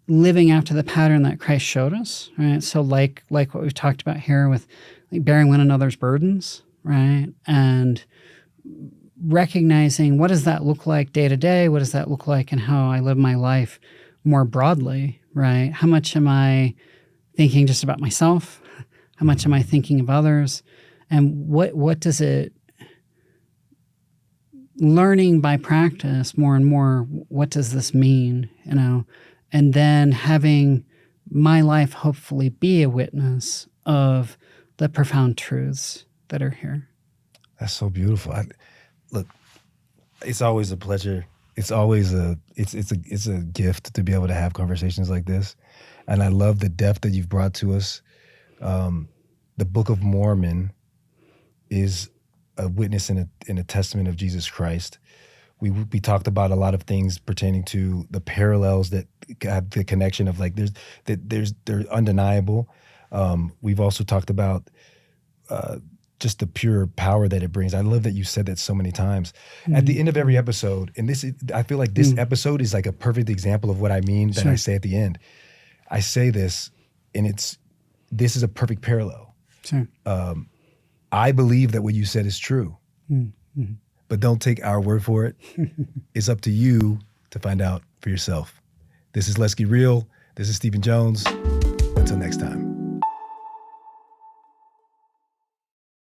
living after the pattern that Christ showed us, right? So like what we've talked about here with like bearing one another's burdens, right? And recognizing what does that look like day to day? What does that look like in how I live my life more broadly, right? How much am I thinking just about myself? How much am I thinking of others? And what does it, learning by practice more and more, what does this mean, and then having my life hopefully be a witness of the profound truths that are here. That's so beautiful. Look, it's always a pleasure. It's always it's a gift to be able to have conversations like this. And I love the depth that you've brought to us. The Book of Mormon is a witness and a testament of Jesus Christ. We talked about a lot of things pertaining to the parallels that have the connection of like they're undeniable. We've also talked about just the pure power that it brings. I love that you said that so many times. At the end of every episode, and I feel like this episode is like a perfect example of what I mean that I say at the end. I say this, and this is a perfect parallel. Sure. I believe that what you said is true, but don't take our word for it. It's up to you to find out for yourself. This is Let's Get Real. This is Stephen Jones. Until next time.